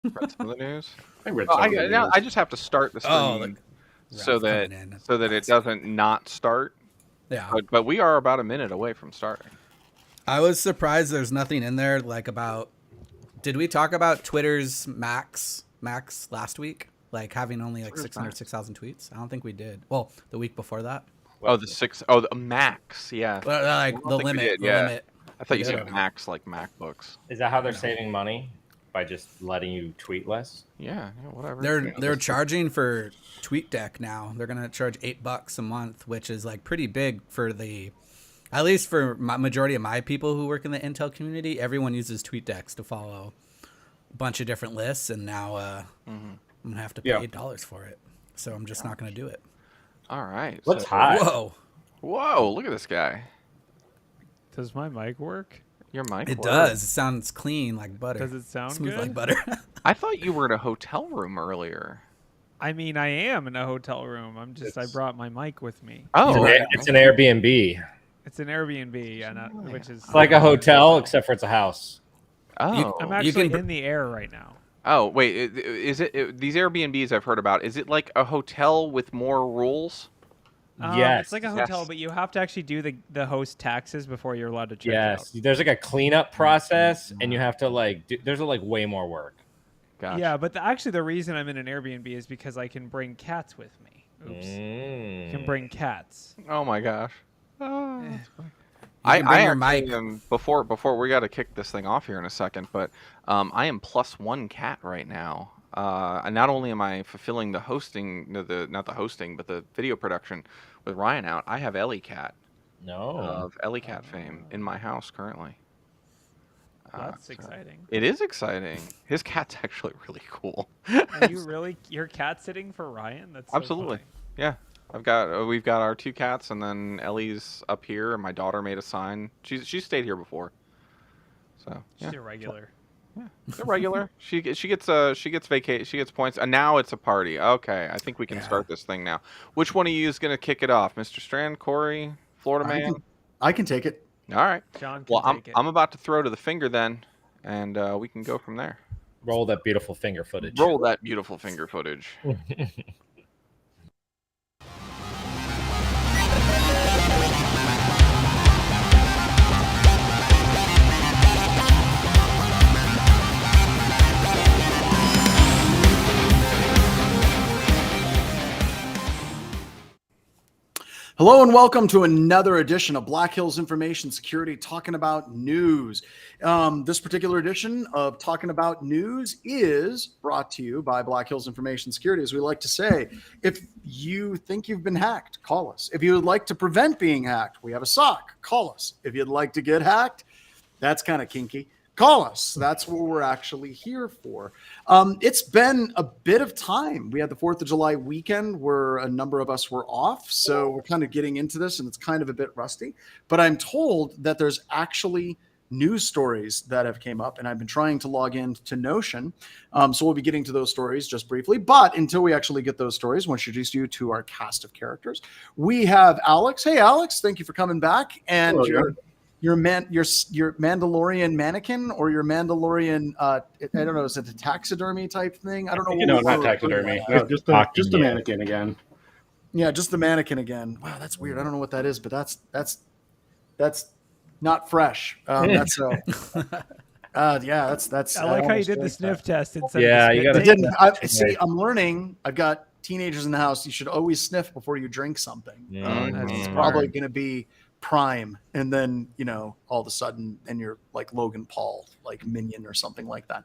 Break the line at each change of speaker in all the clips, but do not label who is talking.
Read some of the news.
I read some of the
Now
news.
I just have to start the stream so that it doesn't not start.
Yeah.
But we are about a minute away from starting.
I was surprised there's nothing in there like about. Did we talk about Twitter's max last week? Like having only like 606,000 tweets? I don't think we did. Well, the week before that.
Oh, the max, yeah.
Like the limit. The limit.
I thought you said max like MacBooks.
Is that how they're saving money? By just letting you tweet less?
Yeah, whatever.
They're charging for TweetDeck now. They're gonna charge $8 a month, which is like pretty big for at least for majority of my people who work in the Intel community. Everyone uses TweetDecks to follow a bunch of different lists, and now I'm gonna have to pay $8 for it. So I'm just not gonna do it.
All right.
What's Hive?
Whoa! Look at this guy.
Does my mic work?
Your mic?
It does. It sounds clean like butter.
Does it sound
smooth
good?
like butter?
I thought you were in a hotel room earlier.
I mean, I am in a hotel room. I brought my mic with me.
Oh,
it's an Airbnb.
It's an Airbnb, which is
it's like a hotel except for it's a house.
Oh,
I'm actually in the air right now.
Oh, wait, is it these Airbnbs I've heard about? Is it like a hotel with more rules?
Yes,
it's like a hotel, but you have to actually do the host taxes before you're allowed to check out.
There's like a cleanup process, and you have to there's like way more work.
Gotcha.
Yeah, but actually the reason I'm in an Airbnb is because I can bring cats with me. Oops, can bring cats.
Oh my gosh.
I am
before we got to kick this thing off here in a second, but I am +1 cat right now. And not only am I fulfilling the hosting, not the hosting, but the video production with Ryan out, I have Ellie Cat of Ellie Cat fame in my house currently.
That's exciting.
It is exciting. His cat's actually really cool.
Are you really your cat sitting for Ryan? That's so
absolutely
funny.
Yeah. We've got our 2 cats, and then Ellie's up here, and my daughter made a sign. She's stayed here before, so yeah.
She's a regular.
Yeah, a regular. she gets points, and now it's a party. Okay, I think we can start this thing now. Which one of you is gonna kick it off, Mr. Strand, Corey, Florida Man?
I can take it.
All right.
John can take it.
I'm about to throw to the finger then, and we can go from there.
Roll that beautiful finger footage.
Roll that beautiful finger footage.
Hello and welcome to another edition of Black Hills Information Security Talking About News. This particular edition of Talking About News is brought to you by Black Hills Information Security. As we like to say, if you think you've been hacked, call us. If you would like to prevent being hacked, we have a SOC. Call us. If you'd like to get hacked, that's kind of kinky. Call us. That's what we're actually here for. It's been a bit of time. We had the 4th of July weekend where a number of us were off. So we're kind of getting into this and it's kind of a bit rusty. But I'm told that there's actually news stories that have came up, and I've been trying to log in to Notion. So we'll be getting to those stories just briefly. But until we actually get those stories, we'll introduce you to our cast of characters. We have Alex. Hey, Alex, thank you for coming back. And
hello,
your Mandalorian mannequin or your Mandalorian I don't know, is it a taxidermy type thing? I don't know.
No, not taxidermy.
No,
just
the
mannequin again.
Yeah, just the mannequin again. Wow, that's weird. I don't know what that is, but that's not fresh. That's that's.
I like how you did the sniff test instead.
Yeah,
of
you got
to see. I'm learning. I've got teenagers in the house. You should always sniff before you drink something. It's probably going to be Prime, and then all of a sudden, and you're like Logan Paul, like Minion or something like that.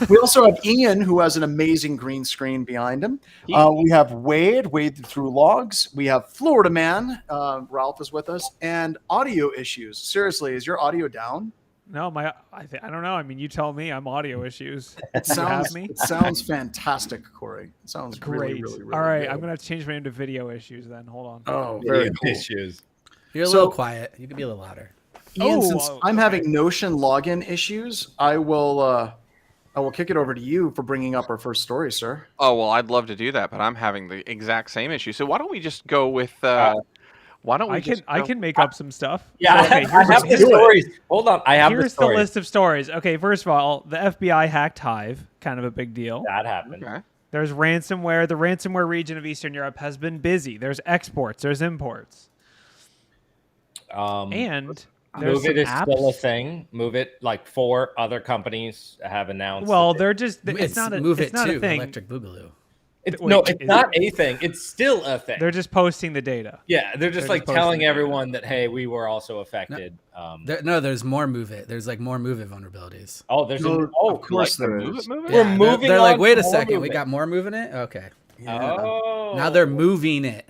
We also have Ian, who has an amazing green screen behind him. We have Wade through logs. We have Florida Man. Ralph is with us, and audio issues. Seriously, is your audio down?
No, I don't know. I mean, you tell me. I'm audio issues.
It sounds fantastic, Corey. It sounds
great.
Really
all right,
good.
I'm gonna have to change my name to video issues then. Hold on.
Oh, very cool.
Issues.
You're a little quiet. You can be a little louder.
Ian, since I'm having Notion login issues, I will kick it over to you for bringing up our first story, sir.
Oh, well, I'd love to do that, but I'm having the exact same issue. So why don't we just go with Why don't we
I can make up some stuff.
Yeah,
So, okay,
I have the
do it.
stories. Hold on, I have
here's
the stories.
list of stories. Okay, first of all, the FBI hacked Hive, kind of a big deal.
That happened.
Okay.
There's ransomware. The ransomware region of Eastern Europe has been busy. There's exports. There's imports. And there's some
MOVEit is
apps.
still a thing. MOVEit, like 4 other companies have announced.
Well,
that
they're just it's not a
MOVEit
it's not
too,
a thing.
Electric Boogaloo.
no,
Wait,
it's
is
not a thing. It's still a thing.
They're just posting the data.
Yeah, they're just
they're
like
just
telling
posting the
everyone that, hey, we were also affected.
There's more MOVEit. There's like more MOVEit vulnerabilities.
Oh, there's
No, of course
Like the
there
move
is.
it, move it?
We're
Yeah,
moving
They're like,
on
wait
to
a
more
second, we
MOVEit.
got more moving it. Okay.
Oh,
Now they're moving it.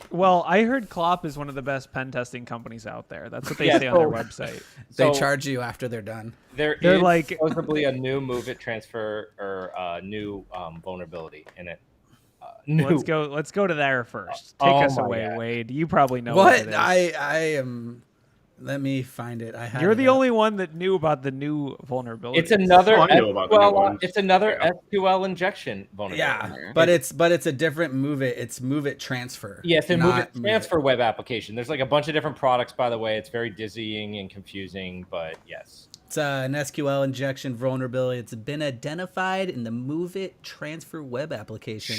Well, I heard Klopp is one of the best pen testing companies out there. That's what they
Yeah,
say on their website.
They
So
charge you after they're done.
they're
They're
is
like-
supposedly a new MOVEit transfer or new vulnerability in it.
Let's go to there first.
Oh
Take us
my
away,
God.
Wade. You probably know what
What?
it is.
I am. Let me find it. I have.
You're
it
the
up.
only one that knew about the new vulnerability.
It's another
Oh, I know about the new
SQL.
ones.
It's another
Yeah.
SQL injection vulnerability.
Yeah, but it's a different MOVEit. It's MOVEit Transfer.
Yeah, it's a
not
MOVEit Transfer web application. There's like a bunch of different products, by the way. It's very dizzying and confusing, but yes.
It's an SQL injection vulnerability. It's been identified in the MOVEit Transfer web application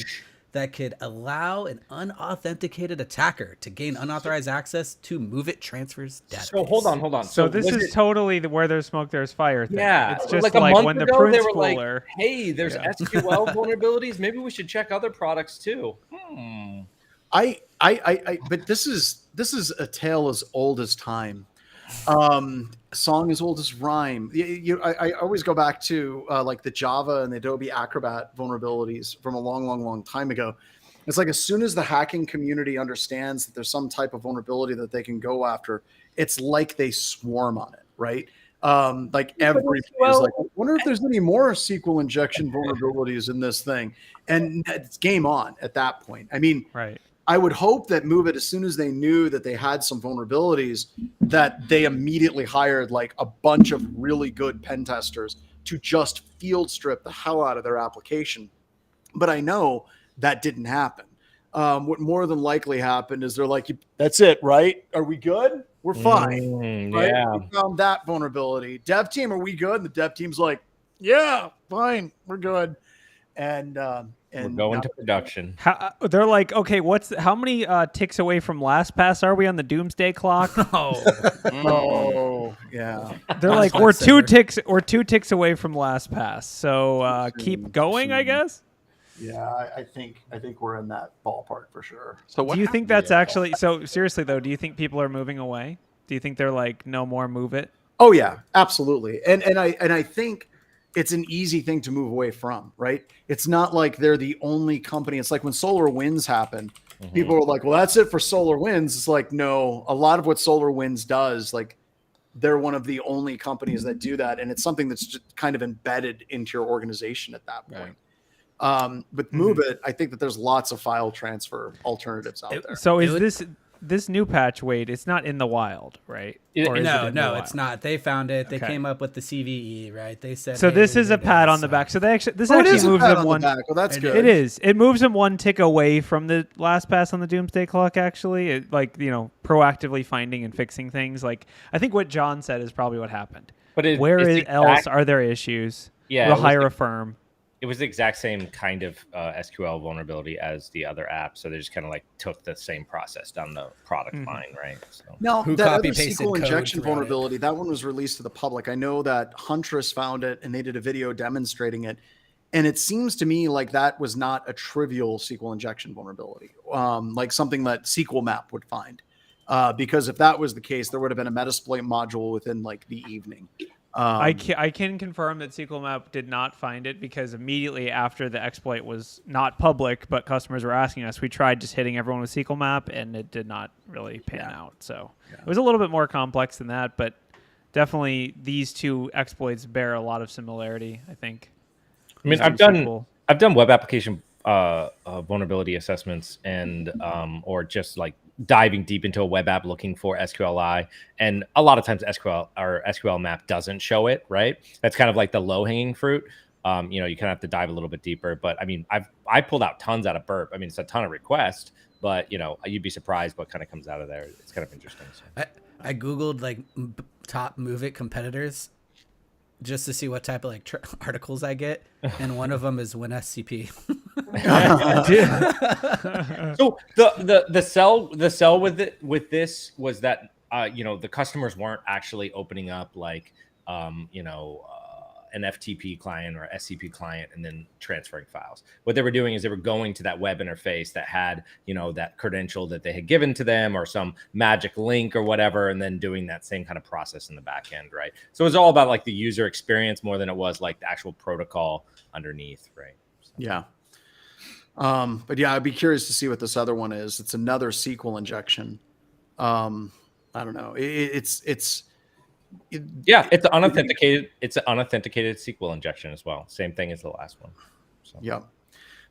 that could allow an unauthenticated attacker to gain unauthorized access to MOVEit Transfer's database.
So hold on.
So this is totally the where there's smoke, there's fire thing.
Yeah,
It's just
like a
like
month
when the
ago, they were
principler.
like, "Hey, there's SQL vulnerabilities. Maybe we should check other products too."
But this is a tale as old as time. Song as old as rhyme. I always go back to like the Java and the Adobe Acrobat vulnerabilities from a long time ago. It's like as soon as the hacking community understands that there's some type of vulnerability that they can go after, it's like they swarm on it, right? Like everybody is like, I wonder if there's any more SQL injection vulnerabilities in this thing, and it's game on at that point. I mean,
Right.
I would hope that MOVEit, as soon as they knew that they had some vulnerabilities, that they immediately hired like a bunch of really good pen testers to just field strip the hell out of their application. But I know that didn't happen. What more than likely happened is they're like, that's it, right? Are we good? We're fine. Right?
Yeah.
We found that vulnerability. Dev team, are we good? And the dev team's like, yeah, fine, we're good. And
We're going to production.
They're like, okay, how many ticks away from LastPass are we on the doomsday clock?
Oh, yeah.
They're like, we're two ticks away from LastPass. So keep going, I guess.
Yeah, I think we're in that ballpark for sure.
So what
Do you think that's actually so? Seriously though, do you think people are moving away? Do you think they're like, no more MOVEit?
Oh yeah, absolutely. And I think it's an easy thing to move away from, right? It's not like they're the only company. It's like when SolarWinds happened, people were like, well, that's it for SolarWinds. It's like, no, a lot of what SolarWinds does, like they're one of the only companies that do that. And it's something that's just kind of embedded into your organization at that point. With MOVEit, I think that there's lots of file transfer alternatives out there.
So is this new patch, Wade, it's not in the wild, right? Or is it in the
No,
wild?
it's not. They found it. They
Okay.
came up with the CVE, right? They said.
So
hey,
this is
we
a
did
pat
this,
on the
so-
back. So they actually
Oh, it is
actually
a
moves
pat
them
on
one.
the back. Well, that's good.
It is. It moves them one tick away from the LastPass on the Doomsday Clock. Actually, proactively finding and fixing things. Like I think what John said is probably what happened.
But
Where else are there issues?
Yeah,
we'll
it was
hire
the-
a firm.
It was the exact same kind of SQL vulnerability as the other app, so they just kind of like took the same process down the product line, right? So
Now,
Who
that other
copy-pasted
SQL
code
injection
throughout it?
vulnerability, that one was released to the public. I know that Huntress found it and they did a video demonstrating it. And it seems to me like that was not a trivial SQL injection vulnerability, like something that SQL Map would find. Because if that was the case, there would have been a Metasploit module within like the evening.
I can confirm that SQL Map did not find it because immediately after the exploit was not public, but customers were asking us, we tried just hitting everyone with SQL Map, and it did not really pan out. So it was a little bit more complex than that, but definitely these two exploits bear a lot of similarity, I think.
I mean,
These
I've
two
done web application vulnerability assessments and or just like diving deep into a web app looking for SQLI, and a lot of times SQL map doesn't show it, right? That's kind of like the low hanging fruit. you kind of have to dive a little bit deeper. But I mean, I pulled out tons out of Burp. I mean, it's a ton of requests, but you'd be surprised what kind of comes out of there. It's kind of interesting. So.
I googled like top MOVEit competitors just to see what type of like articles I get, and one of them is WinSCP.
So the sell with this was that the customers weren't actually opening up like an FTP client or SCP client and then transferring files. What they were doing is they were going to that web interface that had that credential that they had given to them or some magic link or whatever, and then doing that same kind of process in the back end, right? So it was all about like the user experience more than it was like the actual protocol underneath, right? So.
Yeah. But yeah, I'd be curious to see what this other one is. It's another SQL injection. I don't know. It's
an unauthenticated. It's an unauthenticated SQL injection as well. Same thing as the last one. So.
Yeah.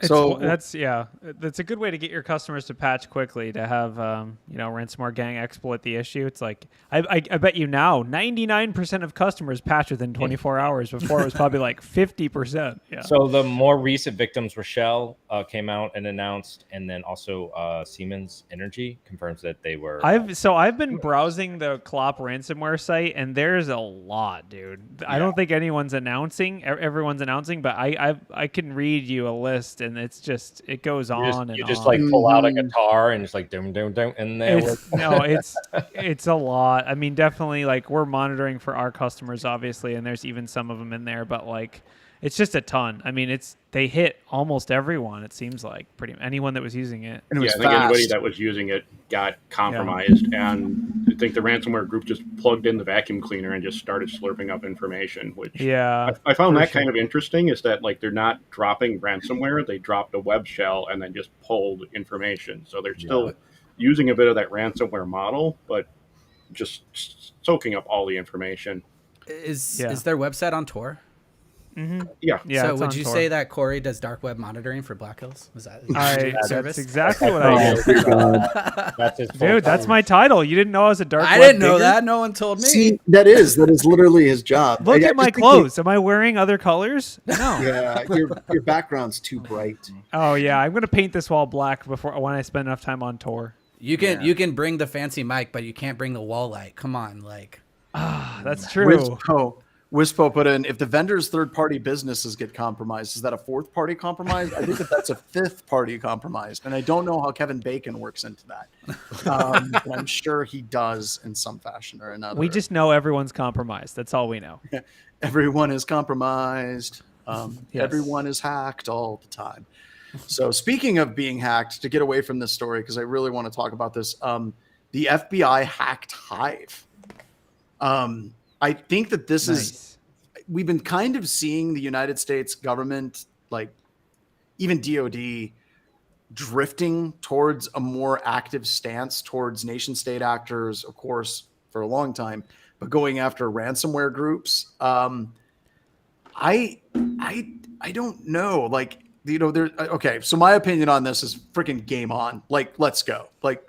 So that's a good way to get your customers to patch quickly, to have ransomware gang exploit the issue. It's like I bet you now 99% of customers patch within 24 hours. Before it was probably like 50%. Yeah.
So the more recent victims were Shell came out and announced, and then also Siemens Energy confirms that they were.
I've been browsing the Clop ransomware site, and there's a lot, dude. Yeah. I don't think everyone's announcing, but I can read you a list. And it's just, it goes on and
you just
on.
like pull out a guitar and just like dum dum dum, and there.
It's a lot. I mean, definitely, like, we're monitoring for our customers, obviously, and there's even some of them in there, but like, it's just a ton. I mean, they hit almost everyone. It seems like anyone that was using it.
And
I think anybody that was using it got compromised, and I think the ransomware group just plugged in the vacuum cleaner and just started slurping up information. Which I found that kind of interesting. Is that like they're not dropping ransomware; they dropped a web shell and then just pulled information. So they're still using a bit of that ransomware model, but just soaking up all the information.
Is their website on Tor?
Mm-hmm.
Yeah.
So would you say that Corey does dark web monitoring for Black Hills? Is that service?
That's exactly what I do.
That's his
Dude, that's my title. You didn't know I was a dark web
I didn't know
digger?
that. No one told me.
See, that is literally his job.
Look at my clothes. Am I wearing other colors? No.
Yeah, your background's too bright.
Oh yeah, I'm gonna paint this wall black when I spend enough time on tour.
You can bring the fancy mic, but you can't bring the wall light. Come on, like.
That's true.
Wispo put in, if the vendor's third-party businesses get compromised, is that a fourth-party compromise? I think that's a fifth-party compromise, and I don't know how Kevin Bacon works into that. But I'm sure he does in some fashion or another.
We just know everyone's compromised. That's all we know.
Everyone is compromised.
Yes.
Everyone is hacked all the time. So speaking of being hacked, to get away from this story, because I really want to talk about this, the FBI hacked Hive. I think that this is, we've been kind of seeing the United States government, like even DOD, drifting towards a more active stance towards nation state actors, of course, for a long time, but going after ransomware groups. I don't know. Like, okay. So my opinion on this is freaking game on. Like, let's go. Like,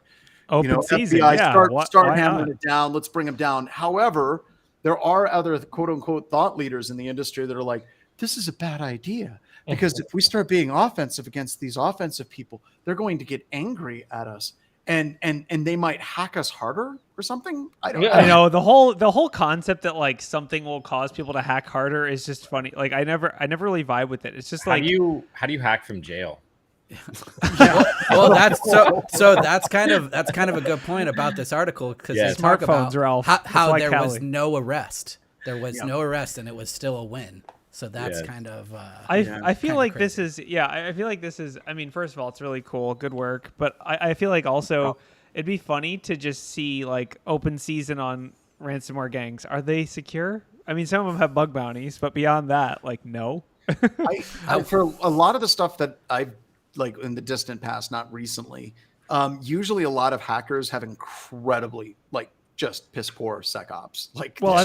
open season.
FBI, start hammering it down. Let's bring them down. However, there are other quote unquote thought leaders in the industry that are like, this is a bad idea because if we start being offensive against these offensive people, they're going to get angry at us and they might hack us harder or something. I don't know.
I know the whole concept that like something will cause people to hack harder is just funny. Like I never really vibe with it. It's just like,
how do you hack from jail?
Well, that's so that's kind of a good point about this article, because they talk about how there was no arrest. There was no arrest, and it was still a win. So that's kind of.
I feel like this is I feel like this is. I mean, first of all, it's really cool, good work. But I feel like also it'd be funny to just see like open season on ransomware gangs. Are they secure? I mean, some of them have bug bounties, but beyond that, like no.
For a lot of the stuff that I've like in the distant past, not recently, usually a lot of hackers have incredibly like just piss poor SecOps. Like,
well,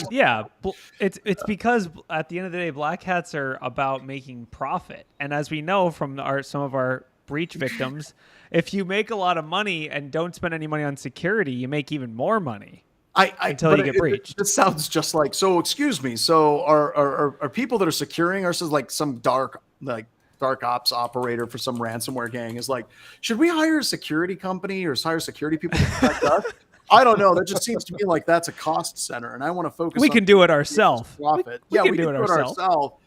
it's because at the end of the day, black hats are about making profit, and as we know from some of our breach victims, if you make a lot of money and don't spend any money on security, you make even more money. until you get breached.
This sounds just like, so excuse me. So are people that are securing us as like some dark ops operator for some ransomware gang is like, should we hire a security company or hire security people to protect us? I don't know. That just seems to me like that's a cost center, and I want to focus.
We can do it ourselves.
Profit.
We can do it ourselves.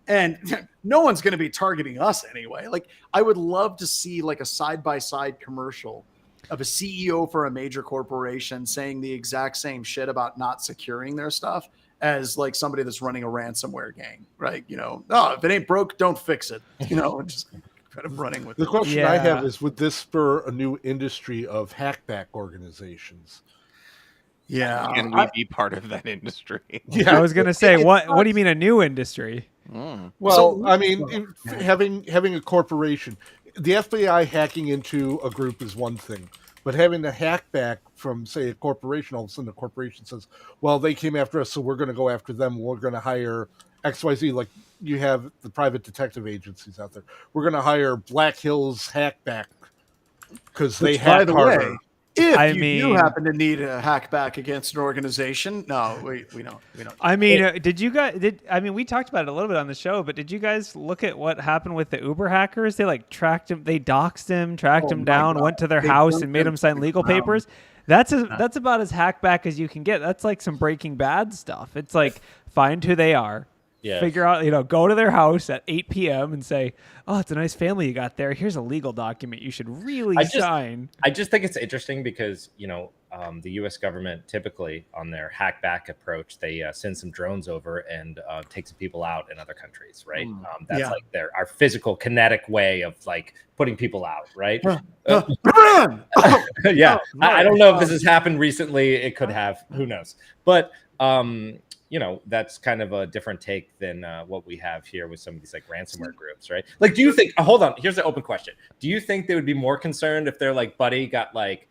And no one's going to be targeting us anyway. Like, I would love to see like a side-by-side commercial of a CEO for a major corporation saying the exact same shit about not securing their stuff as like somebody that's running a ransomware gang, right? You know, oh, if it ain't broke, don't fix it. You know, just kind of running with
the
it.
question I have is, would this spur a new industry of hackback organizations?
Yeah.
Can we be part of that industry?
Yeah, I was going to say, what do you mean a new industry?
Well, I mean, having a corporation, the FBI hacking into a group is one thing, but having a hack back from, say, a corporation, all of a sudden the corporation says, well, they came after us, so we're going to go after them. We're going to hire XYZ. Like you have the private detective agencies out there. We're going to hire Black Hills Hackback because they hack harder.
If you do happen to need a hack back against an organization, no, we don't.
I mean, we talked about it a little bit on the show, but did you guys look at what happened with the Uber hackers? They like tracked him, they doxed him, tracked him down, went to their house and made him sign legal papers. That's about as hack back as you can get. That's like some Breaking Bad stuff. It's like, find who they are. Yeah. Figure out, go to their house at 8 p.m. and say, oh, it's a nice family you got there. Here's a legal document you should really sign.
I just think it's interesting because, the U.S. government typically on their hack back approach, they send some drones over and take some people out in other countries, right? That's like our physical kinetic way of like putting people out, right? Yeah. I don't know if this has happened recently. It could have. Who knows? But that's kind of a different take than what we have here with some of these like ransomware groups, right? Like, do you think, hold on, here's the open question. Do you think they would be more concerned if their like buddy got like,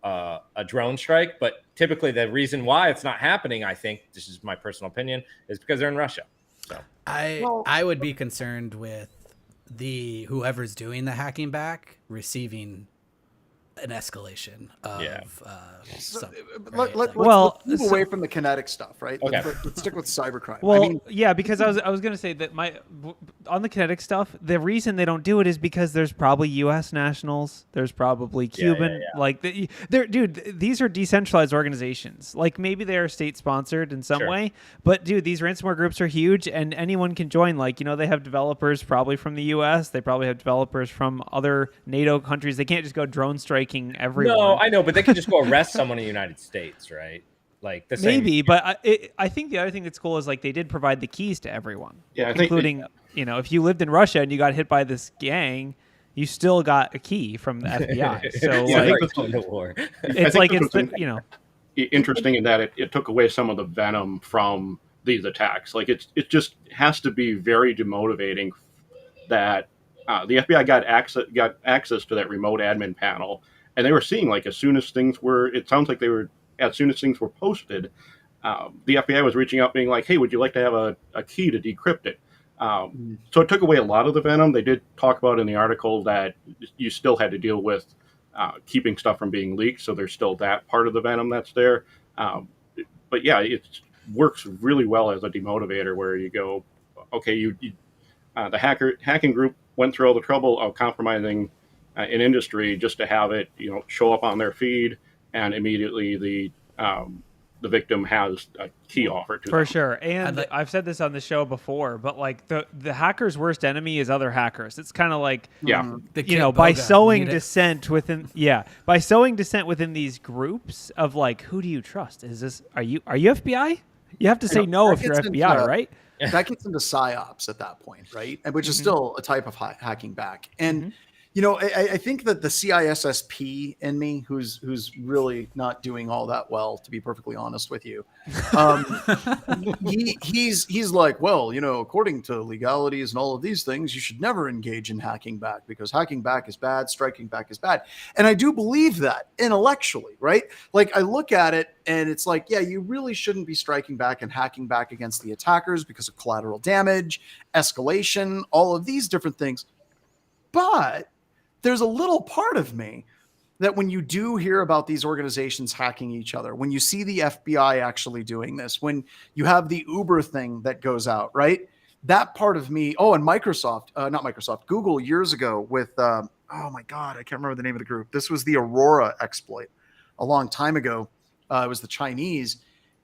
a drone strike? But typically the reason why it's not happening, I think, this is my personal opinion, is because they're in Russia. So
I would be concerned with whoever's doing the hacking back receiving an escalation of
let's move away from the kinetic stuff, right?
Okay.
Let's stick with cybercrime.
Well, because I was going to say that on the kinetic stuff, the reason they don't do it is because there's probably U.S. nationals, there's probably Cuban, these are decentralized organizations. Like maybe they are state sponsored in some way, but dude, these ransomware groups are huge and anyone can join. Like, they have developers probably from the U.S., they probably have developers from other NATO countries. They can't just go drone striking everyone.
No, I know, but they can just go arrest someone in the United States, right? Like the same.
Maybe, but I think the other thing that's cool is like they did provide the keys to everyone.
Yeah,
including if you lived in Russia and you got hit by this gang, you still got a key from the FBI. So it's like
interesting in that it took away some of the venom from these attacks. Like it just has to be very demotivating that the FBI got access to that remote admin panel, and they were seeing like as soon as things were posted, the FBI was reaching out being like, hey, would you like to have a key to decrypt it? So it took away a lot of the venom. They did talk about in the article that you still had to deal with keeping stuff from being leaked, so there's still that part of the venom that's there. But yeah, it works really well as a demotivator where you go, okay, the hacking group went through all the trouble of compromising an industry just to have it, show up on their feed, and immediately the victim has a key offer to them.
For sure. And I've said this on the show before, but like the hacker's worst enemy is other hackers. It's kind of like by sowing dissent within these groups of like, who do you trust? Are you FBI? You have to say no if you're FBI, right?
That gets into psyops at that point, right? Which is still a type of hacking back. And I think that the CISSP in me, who's really not doing all that well, to be perfectly honest with you, he's like, well, according to legalities and all of these things, you should never engage in hacking back because hacking back is bad, striking back is bad. And I do believe that intellectually, right? Like I look at it and it's like, yeah, you really shouldn't be striking back and hacking back against the attackers because of collateral damage, escalation, all of these different things. But there's a little part of me that when you do hear about these organizations hacking each other, when you see the FBI actually doing this, when you have the Uber thing that goes out, right? That part of me, and Google years ago with, oh my God, I can't remember the name of the group. This was the Aurora exploit a long time ago. It was the Chinese.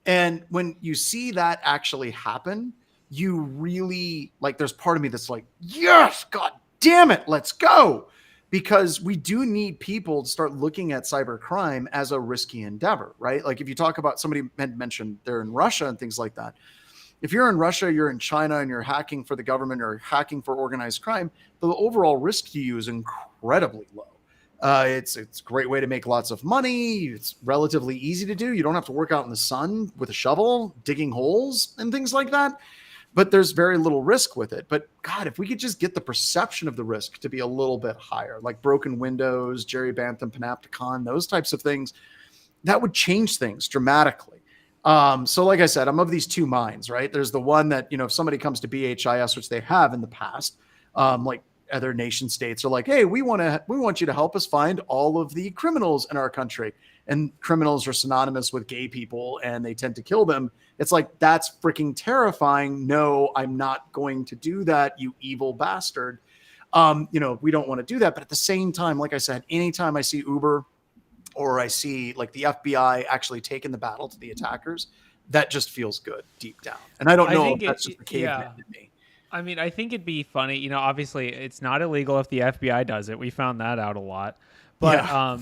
And when you see that actually happen, you really, like, there's part of me that's like, yes, God damn it, let's go. Because we do need people to start looking at cybercrime as a risky endeavor, right? Like if you talk about, somebody had mentioned they're in Russia and things like that. If you're in Russia, you're in China, and you're hacking for the government or hacking for organized crime, the overall risk to you is incredibly low. It's a great way to make lots of money. It's relatively easy to do. You don't have to work out in the sun with a shovel, digging holes and things like that. But there's very little risk with it. But God, if we could just get the perception of the risk to be a little bit higher, like broken windows, Jerry Bantham, Panopticon, those types of things, that would change things dramatically. So like I said, I'm of these two minds, right? There's the one that, if somebody comes to BHIS, which they have in the past, like other nation states are like, hey, we want you to help us find all of the criminals in our country. And criminals are synonymous with gay people and they tend to kill them. It's like, that's freaking terrifying. No, I'm not going to do that, you evil bastard. We don't want to do that. But at the same time, like I said, anytime I see Uber or I see like the FBI actually taking the battle to the attackers, that just feels good deep down. And I don't know if that's just the caveman in me.
I mean, I think it'd be funny. Obviously, it's not illegal if the FBI does it. We found that out a lot. But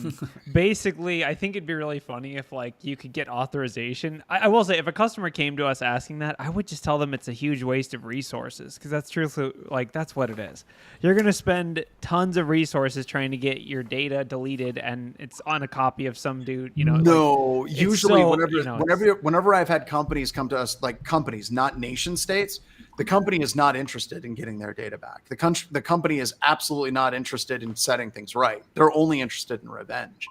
basically, I think it'd be really funny if like you could get authorization. I will say, if a customer came to us asking that, I would just tell them it's a huge waste of resources, because that's truthfully, like, that's what it is. You're going to spend tons of resources trying to get your data deleted, and it's on a copy of some dude.
No,
like,
usually whenever I've had companies come to us, like companies, not nation states, the company is not interested in getting their data back. The company is absolutely not interested in setting things right. They're only interested in revenge.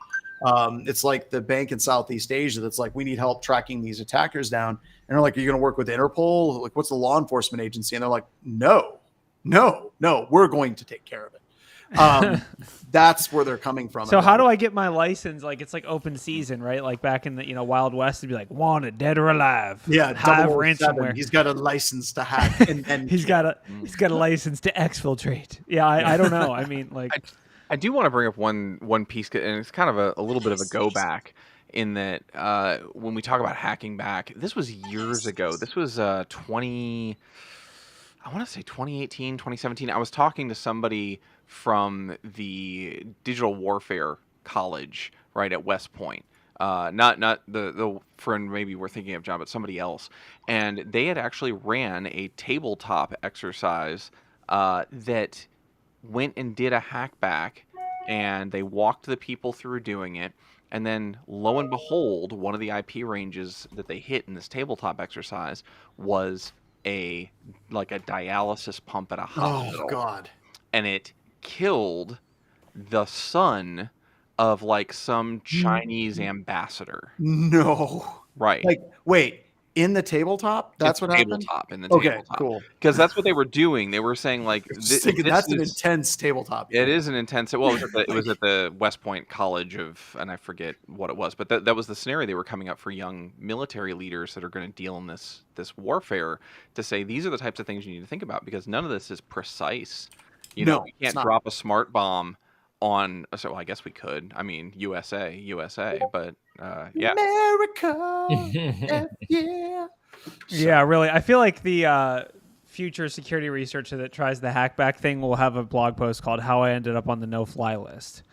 It's like the bank in Southeast Asia that's like, we need help tracking these attackers down. And they're like, are you going to work with Interpol? Like, what's the law enforcement agency? And they're like, no, we're going to take care of it. That's where they're coming from.
So how do I get my license? Like, it's like open season, right? Like back in the Wild West, it'd be like, wanted, dead or alive.
Yeah,
Hive
007.
ransomware.
He's got a license to hack, and
he's got a license to exfiltrate. Yeah, I don't know. I mean, like,
I do want to bring up one piece, and it's kind of a little bit of a go back in that when we talk about hacking back, this was years ago. This was 2018, 2017. I was talking to somebody from the digital warfare college right at West Point. Not the friend maybe we're thinking of, John, but somebody else. And they had actually ran a tabletop exercise that went and did a hack back, and they walked the people through doing it. And then lo and behold, one of the IP ranges that they hit in this tabletop exercise was a dialysis pump at a hospital.
Oh God.
And it killed the son of like some Chinese ambassador.
No.
Right.
Like, wait, in the tabletop? That's what happened?
In the
okay,
tabletop.
Cool.
Because that's what they were doing. They were saying like,
that's an intense tabletop.
It is an intense. Well, it was at the West Point College and I forget what it was, but that was the scenario they were coming up for young military leaders that are going to deal in this warfare, to say these are the types of things you need to think about, because none of this is precise. You can't drop a smart bomb on. So I guess we could. I mean, USA, but yeah.
America, yeah.
Yeah, really. I feel like the future security researcher that tries the hackback thing will have a blog post called "How I Ended Up on the No-Fly List."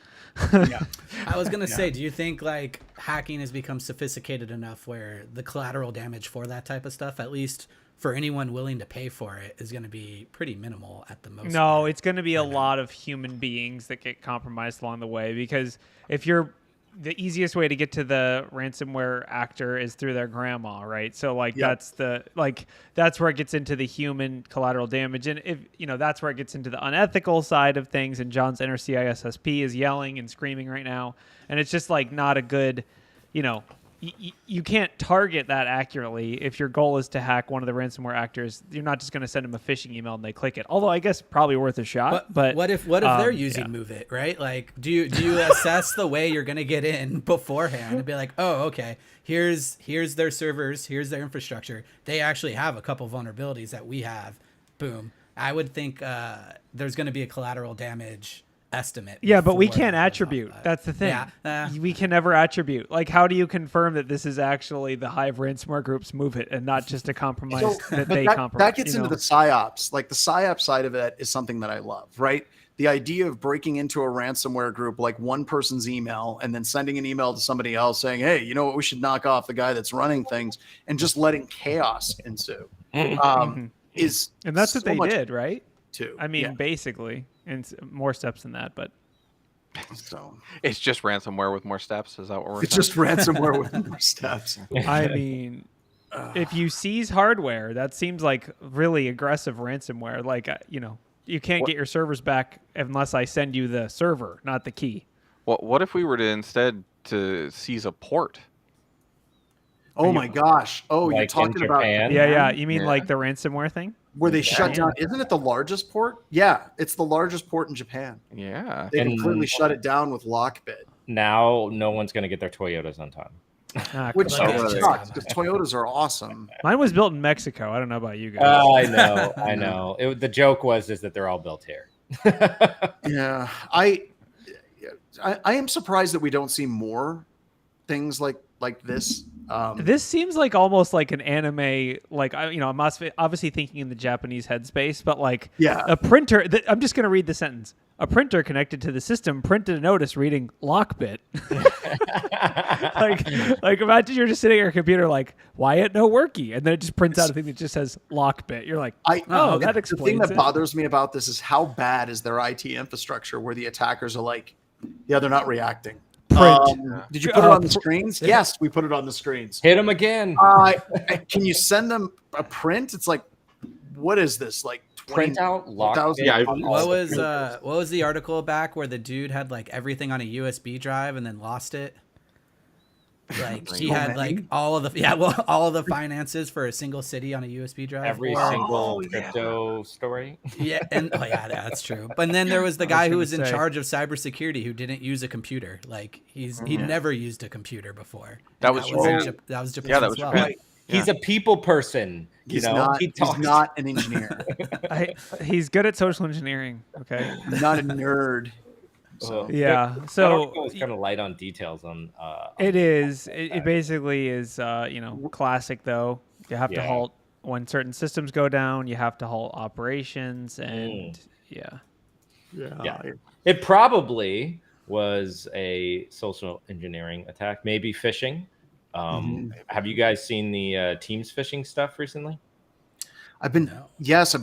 Yeah. I was gonna say, do you think like hacking has become sophisticated enough where the collateral damage for that type of stuff, at least for anyone willing to pay for it, is going to be pretty minimal at the most?
No, it's going to be a lot of human beings that get compromised along the way, because the easiest way to get to the ransomware actor is through their grandma, right? So like that's where it gets into the human collateral damage, and if that's where it gets into the unethical side of things. And John's NRCISSP is yelling and screaming right now, and it's just like not a good, you can't target that accurately. If your goal is to hack one of the ransomware actors, you're not just going to send them a phishing email and they click it. Although I guess probably worth a shot. But
what if they're using MOVEit, right? Like, do you assess the way you're going to get in beforehand and be like, oh, okay, here's their servers, here's their infrastructure. They actually have a couple vulnerabilities that we have. Boom. I would think there's going to be a collateral damage estimate.
Yeah, but we can't attribute. That's the thing. Yeah. We can never attribute. Like, how do you confirm that this is actually the Hive ransomware group's MOVEit and not just a compromise compromise?
That gets into the PSYOPs. Like the PSYOP side of it is something that I love, right? The idea of breaking into a ransomware group, like one person's email and then sending an email to somebody else saying, hey, you know what, we should knock off the guy that's running things, and just letting chaos ensue.
And that's what they did, right?
Too.
I mean, basically, and more steps than that, but
so
it's just ransomware with more steps. Is that what we're saying?
It's just ransomware with more steps.
I mean, if you seize hardware, that seems like really aggressive ransomware. Like, you can't get your servers back unless I send you the server, not the key.
What if we were to instead to seize a port?
Oh my gosh! Oh,
like
you're talking about
Japan?
Yeah. You mean like the ransomware thing?
Where they shut down? Isn't it the largest port? Yeah, it's the largest port in Japan.
Yeah,
They completely shut it down with Lockbit.
Now no one's going to get their Toyotas on time.
Which sucks because Toyotas are awesome.
Mine was built in Mexico. I don't know about you guys.
I know. The joke was that they're all built here.
Yeah, I am surprised that we don't see more things like this.
This seems like almost like an anime. Like I'm obviously thinking in the Japanese headspace, but like a printer. I'm just going to read the sentence. A printer connected to the system printed a notice reading Lockbit. like imagine you're just sitting at your computer like Wyatt no worky, and then it just prints out a thing that just says Lockbit. You're like, that explains
the thing that
it.
bothers me about this is how bad is their IT infrastructure, where the attackers are like, they're not reacting. Did you put it on the screens? Yes, we put it on the screens.
Hit them again.
Can you send them a print? It's like, what is this? Like
print out lock.
Yeah.
What was the article back where the dude had like everything on a USB drive and then lost it? Like he had like all of the finances for a single city on a USB drive.
Every single crypto story.
Yeah, and that's true. But then there was the guy who was in charge of cybersecurity who didn't use a computer. Like he'd never used a computer before.
That was Japan.
That was Japan.
Yeah, that was
well.
Japan.
He's a people person.
He's not an engineer.
He's good at social engineering. Okay,
not a nerd.
So
so
it's kind of light on details on.
It is. It basically is. Classic though. You have to halt when certain systems go down. You have to halt operations, and
yeah. It probably was a social engineering attack, maybe phishing. Have you guys seen the Teams phishing stuff recently?
I've been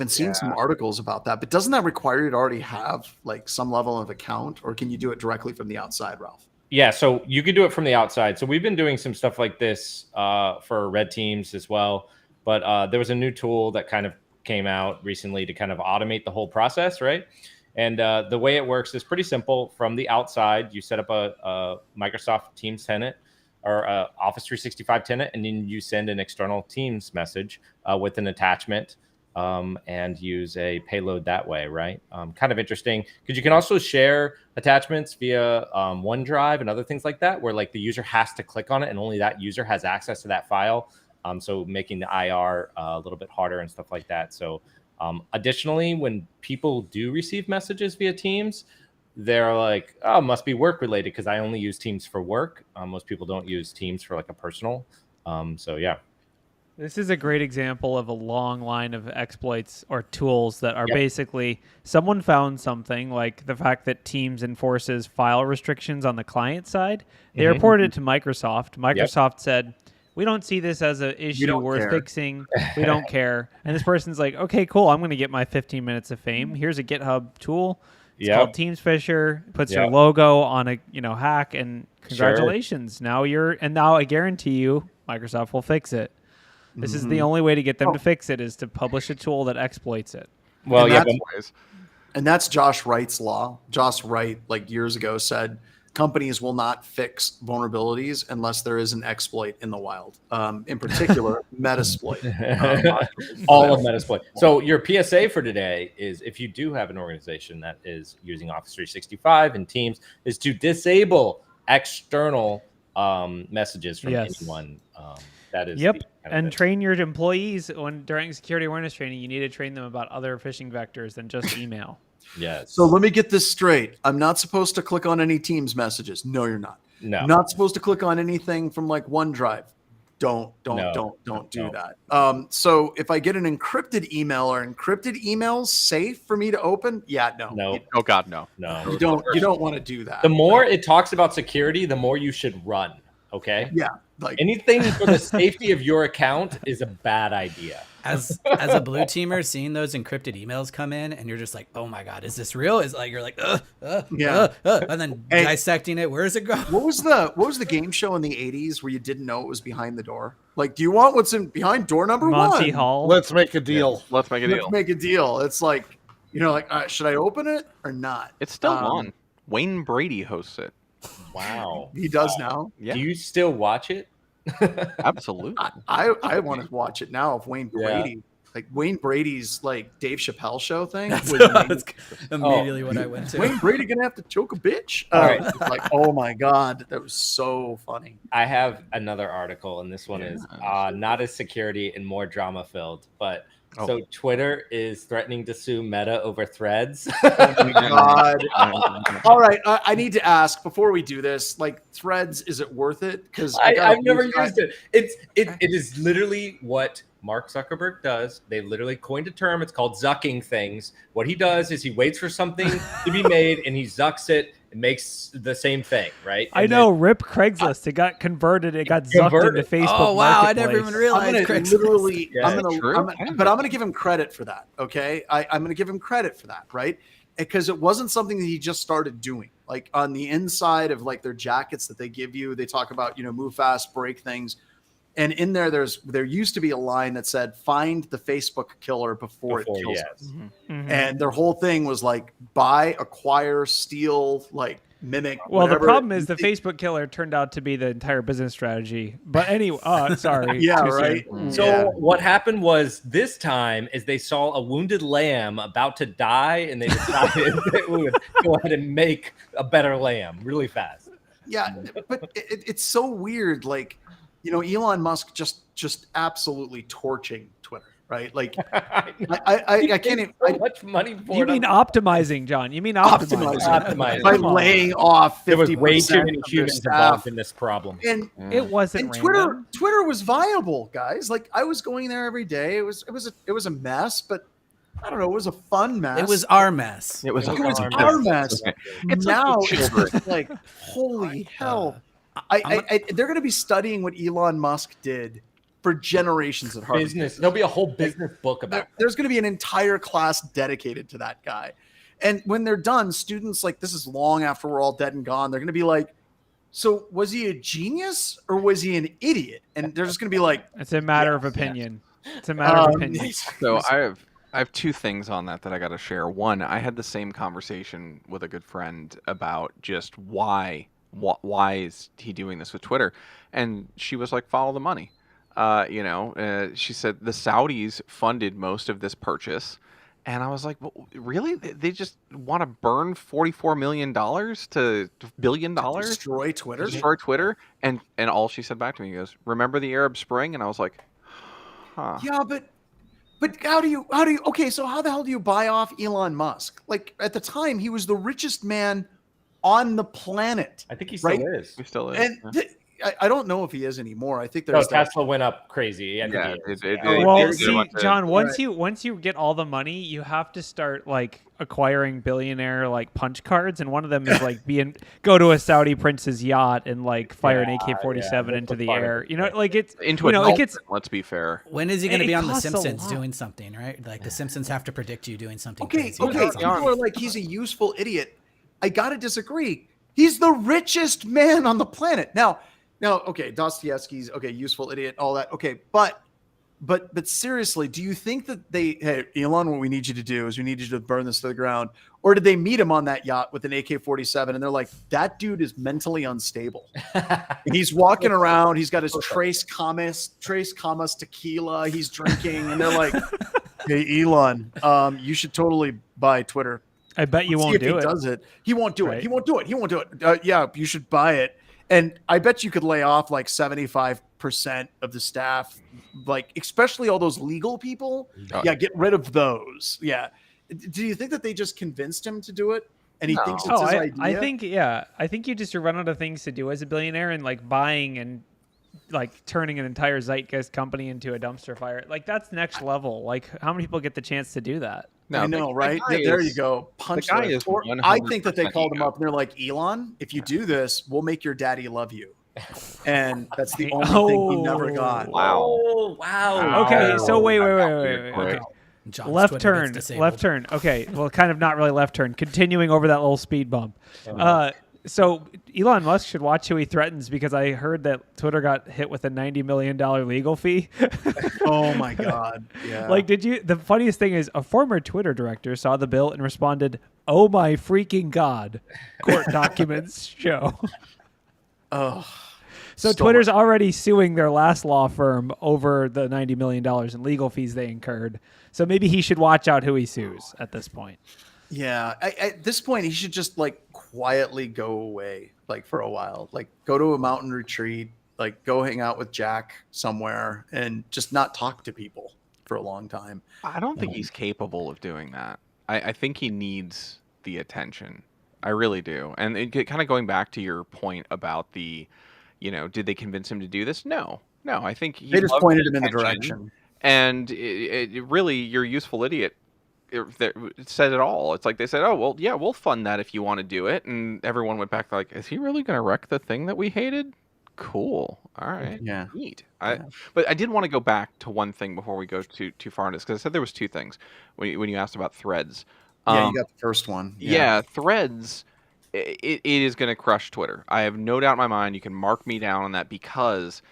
seeing some articles about that, but doesn't that require you to already have like some level of account, or can you do it directly from the outside, Ralph?
Yeah, so you could do it from the outside. So we've been doing some stuff like this for red teams as well, but there was a new tool that kind of came out recently to kind of automate the whole process, right? And the way it works is pretty simple. From the outside, you set up a Microsoft Teams tenant or Office 365 tenant, and then you send an external Teams message with an attachment and use a payload that way, right? Kind of interesting because you can also share attachments via OneDrive and other things like that, where like the user has to click on it and only that user has access to that file. So making the IR a little bit harder and stuff like that. So additionally, when people do receive messages via Teams, they're like, oh, must be work related because I only use Teams for work. Most people don't use Teams for like a personal. So yeah.
This is a great example of a long line of exploits or tools that are basically someone found something like the fact that Teams enforces file restrictions on the client side. They reported it to Microsoft. Microsoft said, we don't see this as an issue worth fixing. We don't care. And this person's like, okay, cool. I'm going to get my 15 minutes of fame. Here's a GitHub tool. It's called Teams Fisher. Puts your logo on a hack, and congratulations. Sure. Now I guarantee you, Microsoft will fix it. This is the only way to get them to fix it is to publish a tool that exploits it.
Well, and that's Josh Wright's law. Josh Wright, like years ago, said companies will not fix vulnerabilities unless there is an exploit in the wild. In particular, Metasploit.
All of Metasploit. So your PSA for today is, if you do have an organization that is using Office 365 and Teams, is to disable external messages from anyone. That is
and train your employees during security awareness training. You need to train them about other phishing vectors than just email.
Yes.
So let me get this straight. I'm not supposed to click on any Teams messages. No, you're not.
No.
I'm not supposed to click on anything from like OneDrive. Don't do that. So if I get an encrypted email, are encrypted emails safe for me to open? Yeah, no.
Oh God, no.
You don't want to do that.
The more it talks about security, the more you should run. Okay.
Yeah. Like
anything for the safety of your account is a bad idea.
As a blue teamer, seeing those encrypted emails come in, and you're just like, "Oh my God, is this real?" Is like you're like, and then dissecting it. Where is it going?
What was the game show in the 80s where you didn't know it was behind the door? Like, do you want what's in behind door number
Monty
1?
Hall.
Let's make a deal.
Yeah, let's make a deal.
It's like, should I open it or not?
It's still on. Wayne Brady hosts it.
Wow.
He does now.
Yeah.
Do you still watch it?
Absolutely.
I want to watch it now. If Wayne Brady, like Wayne Brady's like Dave Chappelle show thing,
was immediately what I went to.
Wayne Brady gonna have to choke a bitch. It's like, oh my God, that was so funny.
I have another article, and this one is not as security and more drama filled, but. So Twitter is threatening to sue Meta over threads.
Oh my God. All right. I need to ask before we do this, like threads, is it worth it? Because
I've never used it. It is literally what Mark Zuckerberg does. They literally coined a term. It's called zucking things. What he does is he waits for something to be made and he zucks it and makes the same thing, right?
I know. Rip Craigslist. It got converted. It got zucked into Facebook.
Oh wow! I
Marketplace.
never even realized.
I'm going to give him credit for that. Okay, I'm going to give him credit for that, right? Because it wasn't something that he just started doing. Like on the inside of like their jackets that they give you, they talk about move fast, break things. And in there used to be a line that said, "Find the Facebook killer before it kills us." Mm-hmm. And their whole thing was like, buy, acquire, steal, like mimic.
Well, the problem is the Facebook killer turned out to be the entire business strategy. But anyway, sorry.
Yeah, right.
So what happened was this time is they saw a wounded lamb about to die, and they decided they would go ahead and make a better lamb really fast.
Yeah, but it's so weird, like. Elon Musk just absolutely torching Twitter, right? Like, I can't even.
So much money for
you mean optimizing, John? You mean optimizing
by laying off 50%?
There was way too many humans involved in this problem,
and
it wasn't.
And Twitter was viable, guys. Like, I was going there every day. It was a mess, but. I don't know. It was a fun mess.
It was our mess.
It was our mess. It's now it's like, holy hell. They're going to be studying what Elon Musk did for generations at Harvard.
There'll be a whole business book about it.
There's going to be an entire class dedicated to that guy. And when they're done, students, like, this is long after we're all dead and gone, they're going to be like, so was he a genius or was he an idiot? And they're just going to be like,
it's a matter of opinion. It's a matter of opinion.
So I have two things on that I got to share. One, I had the same conversation with a good friend about just why is he doing this with Twitter? And she was like, follow the money. She said the Saudis funded most of this purchase. And I was like, well, really? They just want to burn $44 million to $1 billion?
Destroy Twitter?
Destroy Twitter? And all she said back to me goes, remember the Arab Spring? And I was like, huh.
Yeah, but how do you, okay, so how the hell do you buy off Elon Musk? Like, at the time, he was the richest man on the planet.
I think he still is.
He still is.
And I don't know if he is anymore. I think there's
Tesla went up crazy.
Well, see, John, once you get all the money, you have to start like acquiring billionaire like punch cards, and one of them is like go to a Saudi prince's yacht and like fire an AK-47 into the air. Like it's
into it gets. Let's be fair.
When is he going to be on The Simpsons doing something? Right? Like The Simpsons have to predict you doing something. Crazy.
Okay. People are like, he's a useful idiot. I gotta disagree. He's the richest man on the planet. Now, okay, Dostoevsky's useful idiot, all that. Okay, but seriously, do you think that hey, Elon, what we need you to do is we need you to burn this to the ground, Or did they meet him on that yacht with an AK-47 and they're like, that dude is mentally unstable. He's walking around. He's got his Tres Camas tequila. He's drinking. And they're like, hey, Elon, you should totally buy Twitter.
I bet you won't do it.
He does it. He won't do it. He won't do it. He won't do it. Yeah, you should buy it. And I bet you could lay off like 75% of the staff, like especially all those legal people. Yeah, get rid of those. Yeah. Do you think that they just convinced him to do it? And he thinks it's his idea?
I think you just run out of things to do as a billionaire, and like buying and like turning an entire zeitgeist company into a dumpster fire. Like that's next level. Like how many people get the chance to do that?
No, I know, right? There you go. Punch the guy is I think that they called him up and they're like, Elon, if you do this, we'll make your daddy love you. And that's the only thing he never got.
Wow. Okay, so wait. Okay.
John's
left turn. Okay, well, kind of not really left turn. Continuing over that little speed bump. So Elon Musk should watch who he threatens, because I heard that Twitter got hit with a $90 million legal fee.
Oh my God. Yeah.
Like, the funniest thing is a former Twitter director saw the bill and responded, "Oh my freaking God, court documents show."
Oh.
So Twitter's already suing their last law firm over the $90 million in legal fees they incurred. So maybe he should watch out who he sues at this point.
Yeah. At this point, he should just like quietly go away, like for a while, like go to a mountain retreat, like go hang out with Jack somewhere and just not talk to people for a long time.
I don't think he's capable of doing that. I think he needs the attention. I really do. And kind of going back to your point about the, did they convince him to do this? No. I think
they just pointed him in the direction.
And it really, your useful idiot, it said it all. It's like they said, "Oh, well, yeah, we'll fund that if you want to do it." And everyone went back like, "Is he really going to wreck the thing that we hated?" Cool. All right.
Yeah.
Neat. But I did want to go back to one thing before we go too far into this, because I said there was two things when you asked about threads.
Yeah, you got the first one.
Yeah, threads. It is going to crush Twitter. I have no doubt in my mind. You can mark me down on that, because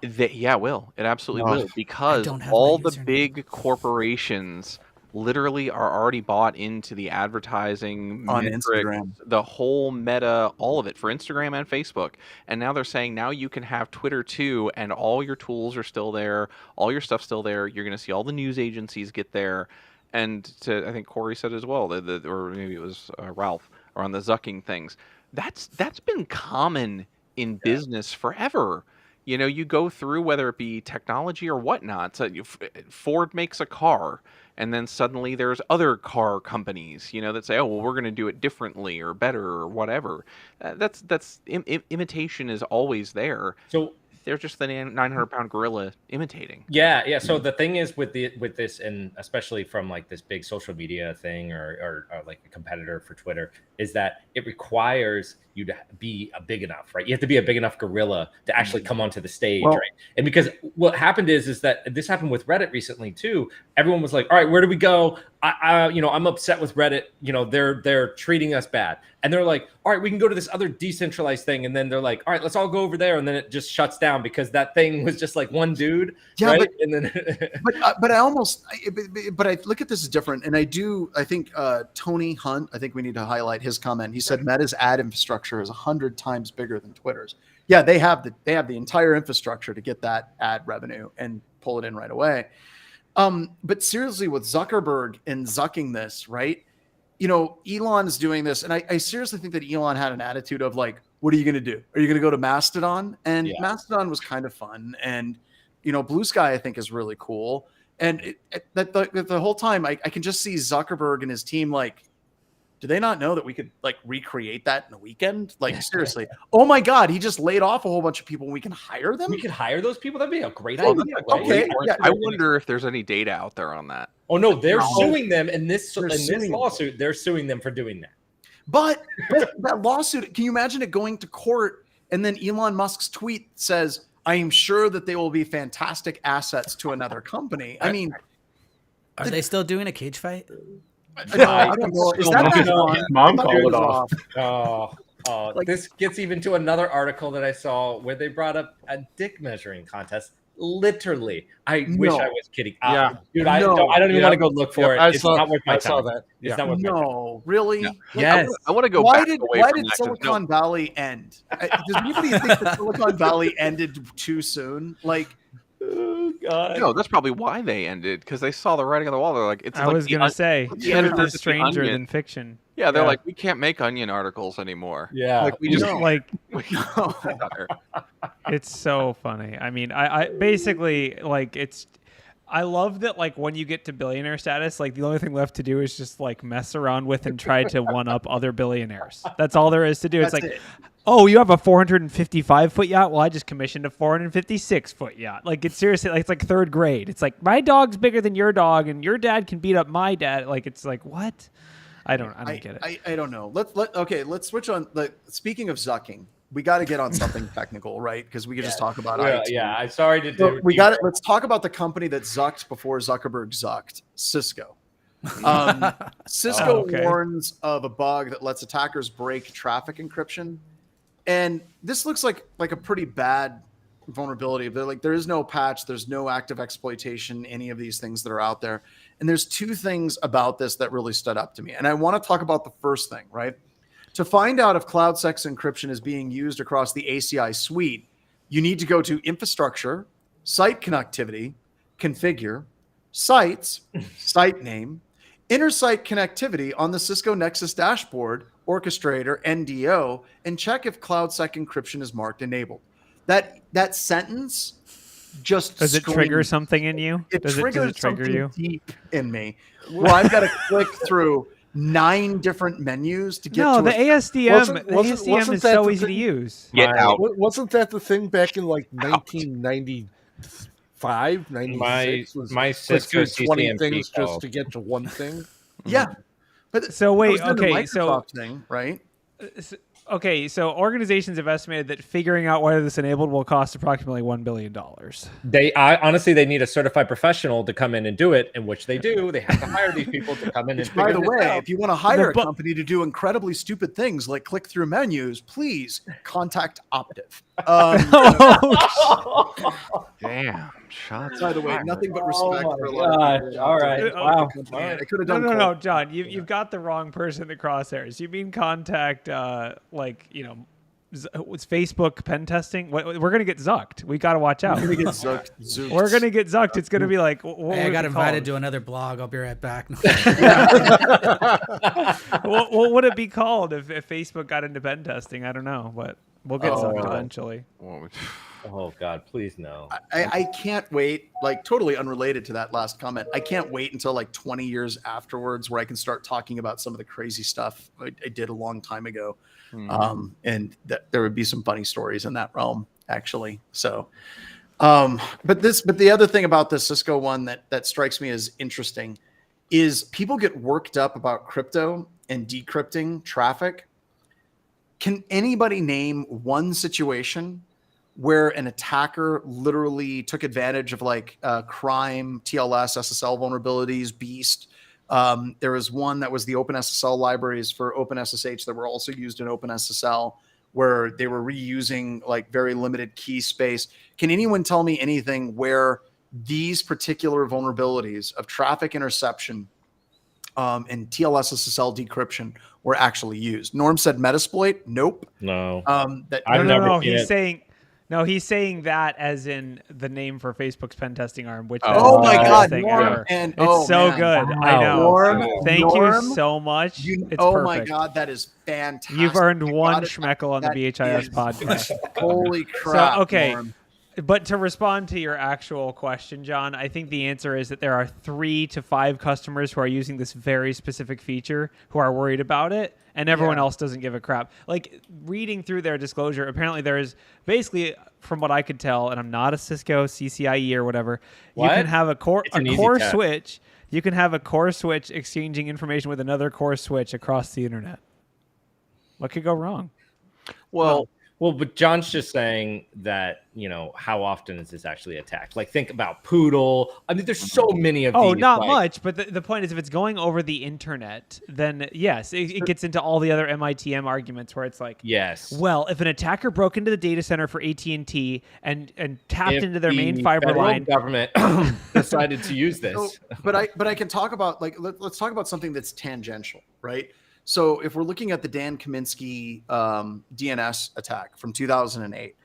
it will. It absolutely will, because all the big corporations literally are already bought into the advertising
on
metrics,
Instagram,
the whole meta, all of it for Instagram and Facebook. And now they're saying now you can have Twitter too, and all your tools are still there, all your stuff's still there. You're going to see all the news agencies get there. And I think Corey said as well, or maybe it was Ralph, or on the zucking things. That's been common in business forever. You go through, whether it be technology or whatnot. So Ford makes a car, and then suddenly there's other car companies, that say, "Oh, well, we're going to do it differently or better or whatever." Imitation is always there. So they're just the 900-pound gorilla imitating.
Yeah. So the thing is with this, and especially from like this big social media thing or like a competitor for Twitter, is that it requires you to be a big enough, right? You have to be a big enough gorilla to actually come onto the stage, right? And because what happened is that this happened with Reddit recently too. Everyone was like, "All right, where do we go? I'm upset with Reddit. They're treating us bad." And they're like, "All right, we can go to this other decentralized thing." And then they're like, "All right, let's all go over there." And then it just shuts down because that thing was just like one dude, right?
But,
and then,
but I look at this as different, and I think Tony Hunt. I think we need to highlight his comment. He said Meta's ad infrastructure is 100 times bigger than Twitter's. Yeah, they have the entire infrastructure to get that ad revenue and pull it in right away. But seriously, with Zuckerberg and zucking this, right? Elon's doing this, and I seriously think that Elon had an attitude of like, "What are you going to do? Are you going to go to Mastodon?" And Mastodon was kind of fun, and Blue Sky I think is really cool. And the whole time I can just see Zuckerberg and his team like, do they not know that we could like recreate that in a weekend? Like seriously. Oh my God. He just laid off a whole bunch of people and we can hire them.
We can hire those people. That'd be a great idea.
Right? Okay.
Yeah, I wonder if there's any data out there on that.
Oh no, they're suing them in this lawsuit. They're suing them for doing that.
But that lawsuit, can you imagine it going to court and then Elon Musk's tweet says, "I am sure that they will be fantastic assets to another company." I mean,
are they still doing a cage fight?
No, I don't know. Is that
mom called it off?
This gets even to another article that I saw where they brought up a dick measuring contest Literally. I wish I was kidding.
Yeah.
Dude, I don't even want to go look for it.
I
It's
saw,
not worth my
I
time.
saw that. Yeah.
It's not worth my time.
No, really?
Yeah.
Like,
Yes.
I want to go
Why
back
did
away
why
from
did
that 'cause
Silicon Valley end? Does anybody think that Silicon Valley ended too soon? Like,
Oh, God.
no, that's probably why they ended, because they saw the writing on the wall. They're like, it's
I
like
was gonna say,
the
truth
editors
is
at the
stranger
Onion.
than fiction.
Yeah, they're
Yeah.
like, we can't make Onion articles anymore.
Yeah.
Like we just
No.
Like,
better.
it's so funny. I mean, I basically like it's. I love that, like, when you get to billionaire status, like, the only thing left to do is just, like, mess around with and try to one-up other billionaires. That's all there is to do. It's
That's
like,
it.
oh, you have a 455-foot yacht? Well, I just commissioned a 456-foot yacht. Like, it's seriously, like, it's like third grade. It's like, my dog's bigger than your dog, and your dad can beat up my dad. Like, it's like, what? I don't get it.
I don't know. Let's switch on. Speaking of zucking, we got to get on something technical, right? Because we could just talk about IT.
Yeah, I'm sorry to
So
do.
we got it. Let's talk about the company that zucked before Zuckerberg zucked, Cisco. Cisco warns of a bug that lets attackers break traffic encryption, and this looks like a pretty bad vulnerability. They're like, there is no patch, there's no active exploitation, any of these things that are out there. And there's two things about this that really stood up to me, and I want to talk about the first thing, right? To find out if CloudSec's encryption is being used across the ACI suite, you need to go to Infrastructure, Site Connectivity, Configure, Sites, Site Name, Inter-Site Connectivity on the Cisco Nexus Dashboard, Orchestrator, NDO, and check if CloudSec encryption is marked enabled. That sentence just
Does it
screams.
trigger something in you?
Does it
trigger
something
you?
deep in me. Well, I've got to click through 9 different menus to get
No,
to
the ASDM,
wasn't
is
that
so
the
easy to
thing?
use.
Get out.
Wasn't that the thing back in like 1995, 96?
My
Click
Cisco
through 20
CCMP
things
call.
just to get to one thing.
Yeah. But
So wait,
that was the
okay, so
Microsoft thing, right?
Okay, so organizations have estimated that figuring out whether this enabled will cost approximately $1 billion.
Honestly, they need a certified professional to come in and do it, in which they do. They have to hire these people to come in and
By
figure
the
this
way,
out.
if you want to hire a company to do incredibly stupid things like click through menus, please contact Optiv.
Damn. Shots.
By the way,
fired.
nothing but respect
Oh my
for a lot of
gosh.
people.
All right. Wow.
I could have
No,
done
no, John, you've got the wrong person in the crosshairs. You mean contact, it's Facebook pen testing? We're gonna get zucked. We got to watch out.
We're gonna get zucked.
We're gonna get zucked. It's gonna be like,
Hey, I got invited to another blog. I'll be right back.
What would it be called if Facebook got into pen testing? I don't know, but we'll get zucked eventually.
Oh God, please no.
I can't wait, like totally unrelated to that last comment. I can't wait until like 20 years afterwards where I can start talking about some of the crazy stuff I did a long time ago. And that there would be some funny stories in that realm, actually. So, but the other thing about this Cisco one that strikes me as interesting is people get worked up about crypto and decrypting traffic. Can anybody name one situation where an attacker literally took advantage of like crime, TLS, SSL vulnerabilities, Beast? There was one that was the OpenSSL libraries for OpenSSH that were also used in OpenSSL, where they were reusing like very limited key space. Can anyone tell me anything where these particular vulnerabilities of traffic interception and TLS SSL decryption were actually used? Norm said Metasploit. Nope.
No.
He's saying that as in the name for Facebook's pen testing arm, which
oh my God,
thing
Norm,
ever.
and
it's so
man.
good.
Wow.
I know.
Norm,
Thank you so much.
It's
perfect.
my God, that is fantastic.
You've earned
You
one
gotta-
schmeckel on the
that
BHIS
is-
podcast.
Holy crap!
So, okay.
Norm.
But to respond to your actual question, John, I think the answer is that there are 3 to 5 customers who are using this very specific feature who are worried about it, and everyone else doesn't give a crap. Like, reading through their disclosure, apparently there is basically, from what I could tell, and I'm not a Cisco CCIE or whatever, you can have a core switch. You can have a core switch exchanging information with another core switch across the internet. What could go wrong?
Well,
Well, but John's just saying that, how often is this actually attacked? Like, think about Poodle. I mean, there's so many of these.
Oh, not much. But the point is, if it's going over the internet, then yes, it gets into all the other MITM arguments where it's like,
yes,
well, if an attacker broke into the data center for AT&T and tapped into their main fiber line,
government decided to use this.
So, but I can talk about, like, let's talk about something that's tangential, right? So if we're looking at the Dan Kaminsky DNS attack from 2008,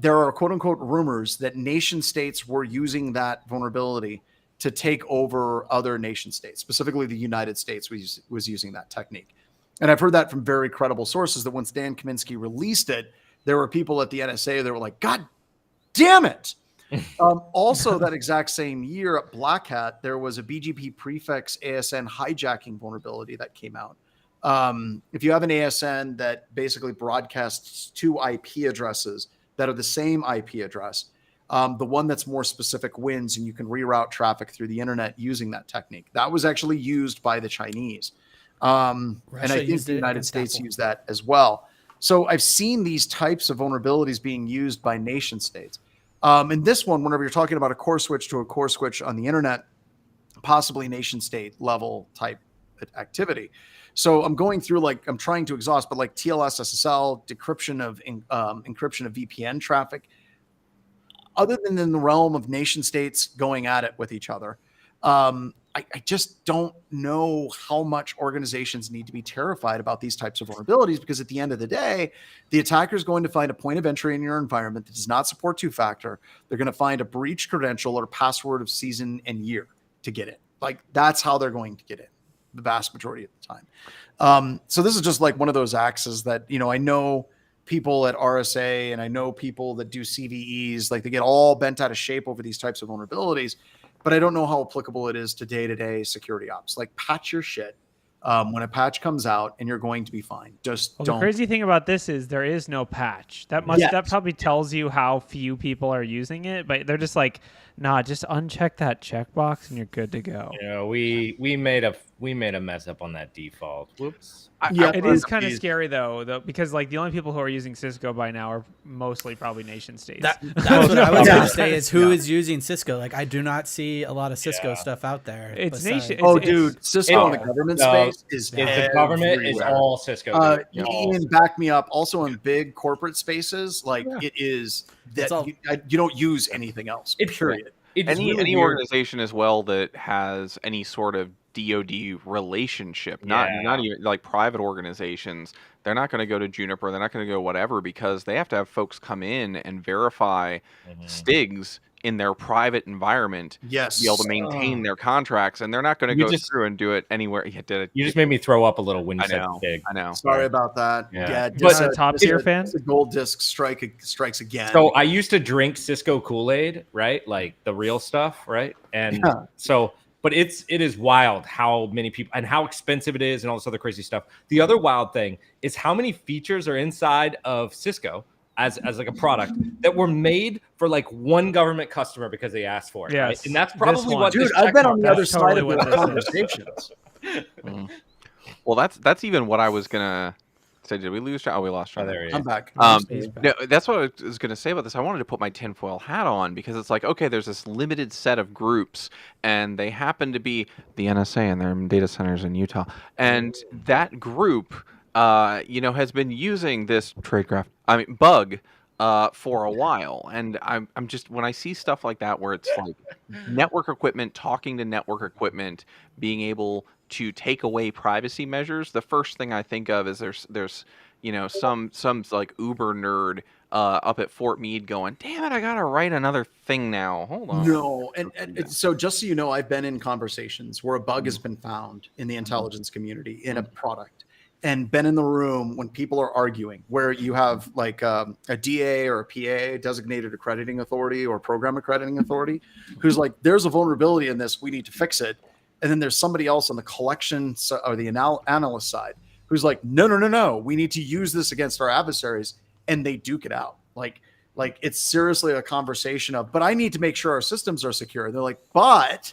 there are quote unquote rumors that nation states were using that vulnerability to take over other nation states, specifically the United States was using that technique. And I've heard that from very credible sources that once Dan Kaminsky released it, there were people at the NSA that were like, God damn it. Also, that exact same year at Black Hat, there was a BGP prefix ASN hijacking vulnerability that came out. If you have an ASN that basically broadcasts two IP addresses that are the same IP address, the one that's more specific wins, and you can reroute traffic through the internet using that technique. That was actually used by the Chinese. And I think the United States used that as well. So I've seen these types of vulnerabilities being used by nation states. And this one, whenever you're talking about a core switch to a core switch on the internet, possibly nation state level type activity. So I'm going through, like, I'm trying to exhaust, but like TLS SSL, decryption of encryption of VPN traffic, other than in the realm of nation states going at it with each other. I just don't know how much organizations need to be terrified about these types of vulnerabilities, because at the end of the day, the attacker is going to find a point of entry in your environment that does not support two-factor. They're going to find a breach credential or password of season and year to get in. Like, that's how they're going to get in the vast majority of the time. So this is just like one of those axes that, I know people at RSA and I know people that do CVEs, like, they get all bent out of shape over these types of vulnerabilities. But I don't know how applicable it is to day-to-day security ops. Like, patch your shit when a patch comes out, and you're going to be fine. Just don't.
The crazy thing about this is there is no patch. That probably tells you how few people are using it. But they're just like, nah, just uncheck that checkbox and you're good to go.
We made a mess up on that default. Whoops.
It is kind of scary though, because like the only people who are using Cisco by now are mostly probably nation states.
That's what I was going to say is who is using Cisco. Like, I do not see a lot of Cisco stuff out there.
It's nation.
Dude, Cisco in the government space is
the government is all Cisco.
Ian, back me up. Also in big corporate spaces, like it is that you don't use anything else. Period.
Any organization as well that has any sort of DoD relationship, not even like private organizations, they're not going to go to Juniper, they're not going to go whatever, because they have to have folks come in and verify STIGs in their private environment to be able to maintain their contracts, and they're not going to go through and do it anywhere. You
just made me throw up a little when you said STIG.
I know.
Sorry about that.
Yeah, but a top tier fan.
The gold disc strikes again.
So I used to drink Cisco Kool-Aid, right? Like the real stuff, right? And but it is wild how many people and how expensive it is and all this other crazy stuff. The other wild thing is how many features are inside of Cisco as like a product that were made for like one government customer because they asked for it.
Yes.
Right? And that's probably what
dude, I've been on the other side of the conversations.
Well, that's even what I was gonna say. Did we lose John? Oh, we lost John.
There he is.
I'm back.
No, that's what I was going to say about this. I wanted to put my tinfoil hat on, because it's like, okay, there's this limited set of groups, and they happen to be the NSA and their data centers in Utah. And that group, has been using this bug for a while. And I'm just, when I see stuff like that, where it's like network equipment talking to network equipment, being able to take away privacy measures, the first thing I think of is there's some like Uber nerd up at Fort Meade going, damn it, I gotta write another thing now. Hold on.
No, and so just so you know, I've been in conversations where a bug has been found in the intelligence community in a product, and been in the room when people are arguing, where you have like a DA or a PA, designated accrediting authority or program accrediting authority, who's like, there's a vulnerability in this, we need to fix it. And then there's somebody else on the collection or the analyst side who's like, no, we need to use this against our adversaries, and they duke it out. Like it's seriously a conversation of, but I need to make sure our systems are secure. And they're like, but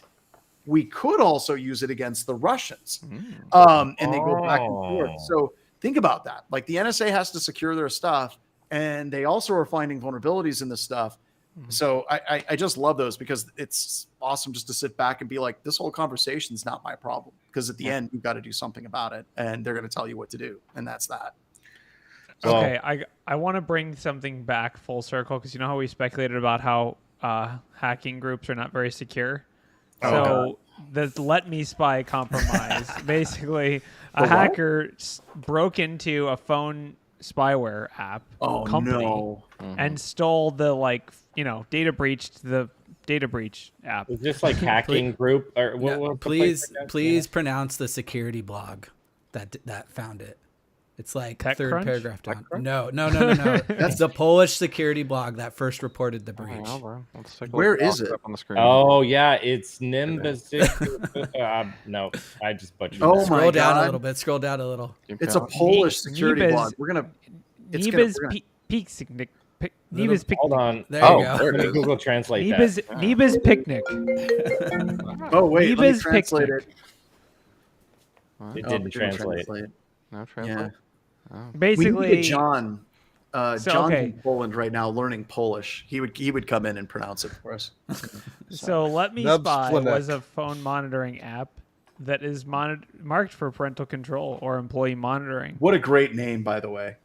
we could also use it against the Russians. And they go back and forth. So think about that. Like, the NSA has to secure their stuff, and they also are finding vulnerabilities in this stuff. So I just love those because it's awesome just to sit back and be like, this whole conversation is not my problem, because at the end you've got to do something about it, and they're going to tell you what to do, and that's that.
So, okay, I want to bring something back full circle, because you know how we speculated about how hacking groups are not very secure. So the LetMeSpy compromise, basically a hacker broke into a phone spyware app company and stole the data breached the data breach app.
Is this like hacking group or what?
Please pronounce the security blog that found it. It's like third paragraph down. No. It's the Polish security blog that first reported the breach.
Where is it?
On the screen.
Oh yeah, it's Nimbus. No, I just butchered.
Oh
that.
Scroll down a little bit. Scroll down a little.
It's a Polish security blog. We're gonna.
Niba's picnic.
Hold on.
There you go.
Let me Google Translate
Niba's picnic.
Oh wait, let me
Niba's
translate
picnic.
it.
It didn't translate.
No translate.
Basically,
we need John. John's
okay.
in Poland right now learning Polish. He would come in and pronounce it for us.
So LetMeSpy was a phone monitoring app that is marked for parental control or employee monitoring.
What a great name, by the way.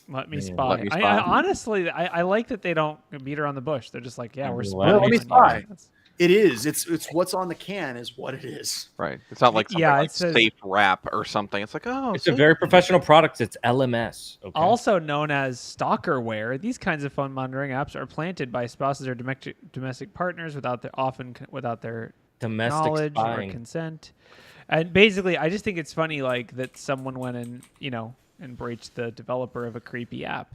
LetMeSpy.
LetMeSpy.
I honestly, I like that they don't beat around the bush. They're just like, yeah, we're
LetMeSpy. It is. It's what's on the can is what it is.
Right. It's not like something like safe wrap or something. It's like,
it's a very professional product. It's LMS. Okay.
Also known as stalkerware. These kinds of phone monitoring apps are planted by spouses or domestic partners without their knowledge or consent. And basically, I just think it's funny, like, that someone went and breached the developer of a creepy app.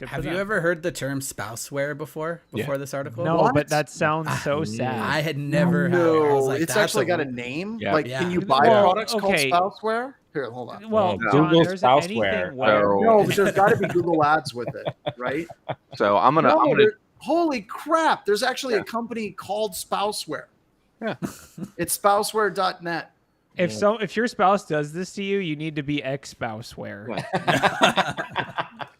Have you ever heard the term spouseware before this article?
No, but that sounds so sad.
I had never
heard.
I was like,
it's actually got a name.
Yeah.
Like, can you buy products called spouseware? Here, hold on.
Well,
Google
John,
spouseware.
No, but there's got to be Google ads with it, right?
So I'm gonna.
Holy crap! There's actually a company called Spouseware.
Yeah,
it's spouseware.net.
If your spouse does this to you, you need to be ex-spouseware.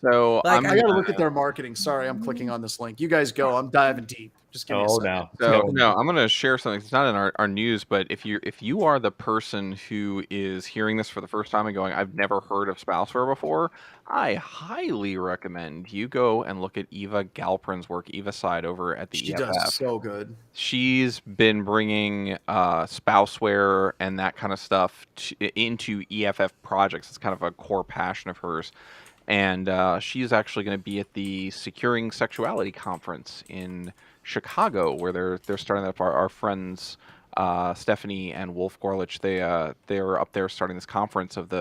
So
I got to look at their marketing. Sorry, I'm clicking on this link. You guys go. I'm diving deep. Just give me a second.
No, I'm going to share something. It's not in our news, but if you are the person who is hearing this for the first time and going, I've never heard of spouseware before, I highly recommend you go and look at Eva Galprin's work, Eva Side, over at the EFF.
She does so good.
She's been bringing spouseware and that kind of stuff into EFF projects. It's kind of a core passion of hers. And she's actually going to be at the Securing Sexuality Conference in Chicago, where they're starting up. Our friends Stephanie and Wolf Gorlich, they're up there starting this conference of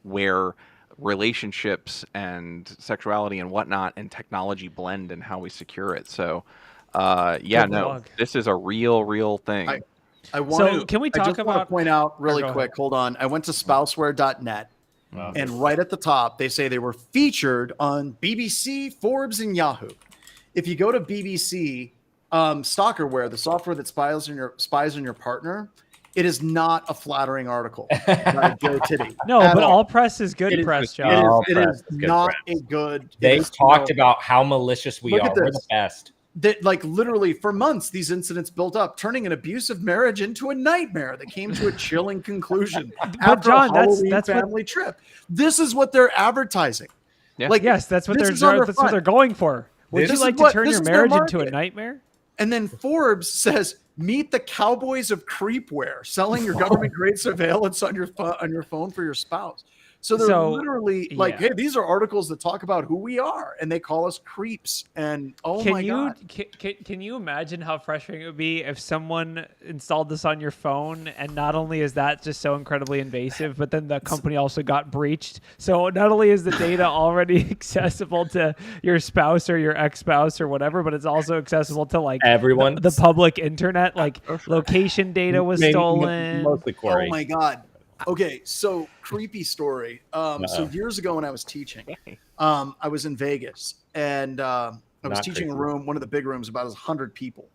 where relationships and sexuality and whatnot and technology blend and how we secure it. So this is a real thing.
Can we talk about?
Want to point out really quick. Hold on. I went to spouseware.net. Wow. And right at the top, they say they were featured on BBC, Forbes, and Yahoo. If you go to BBC, Stalkerware, the software that spies on your partner, it is not a flattering article.
But all press is good press, John.
It is not a good.
They talked about how malicious we are. We're the best.
That, like, literally for months, these incidents built up, turning an abusive marriage into a nightmare that came to a chilling conclusion after a Halloween family trip. This is what they're advertising.
Yeah. Like, yes, that's what they're going for. Would you like to turn your marriage into a nightmare?
And then Forbes says, meet the cowboys of creepware, selling your government-grade surveillance on your phone for your spouse. So they're literally like, hey, these are articles that talk about who we are, and they call us creeps. And my God.
Can you imagine how frustrating it would be if someone installed this on your phone, and not only is that just so incredibly invasive, but then the company also got breached. So not only is the data already accessible to your spouse or your ex-spouse or whatever, but it's also accessible to like
everyone,
the public internet, like location data was stolen.
Mostly Corey.
Oh my God. Okay, so creepy story. So years ago when I was teaching, I was in Vegas, and I was teaching a room, one of the big rooms, about 100 people.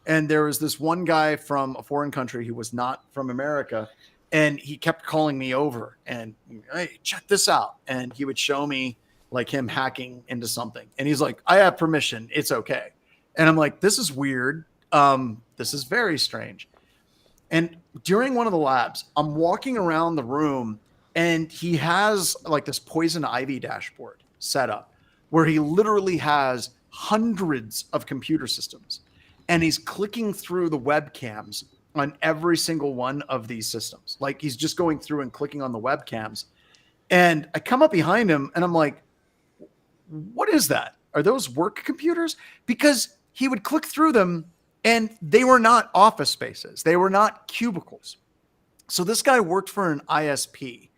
And there was this one guy from a foreign country who was not from America, and he kept calling me over and, hey, check this out. And he would show me like him hacking into something. And he's like, I have permission. It's okay. And I'm like, this is weird. This is very strange. And during one of the labs, I'm walking around the room and he has like this poison ivy dashboard set up where he literally has hundreds of computer systems and he's clicking through the webcams on every single one of these systems. Like he's just going through and clicking on the webcams. And I come up behind him and I'm like, what is that? Are those work computers? Because he would click through them and they were not office spaces. They were not cubicles. So this guy worked for an ISP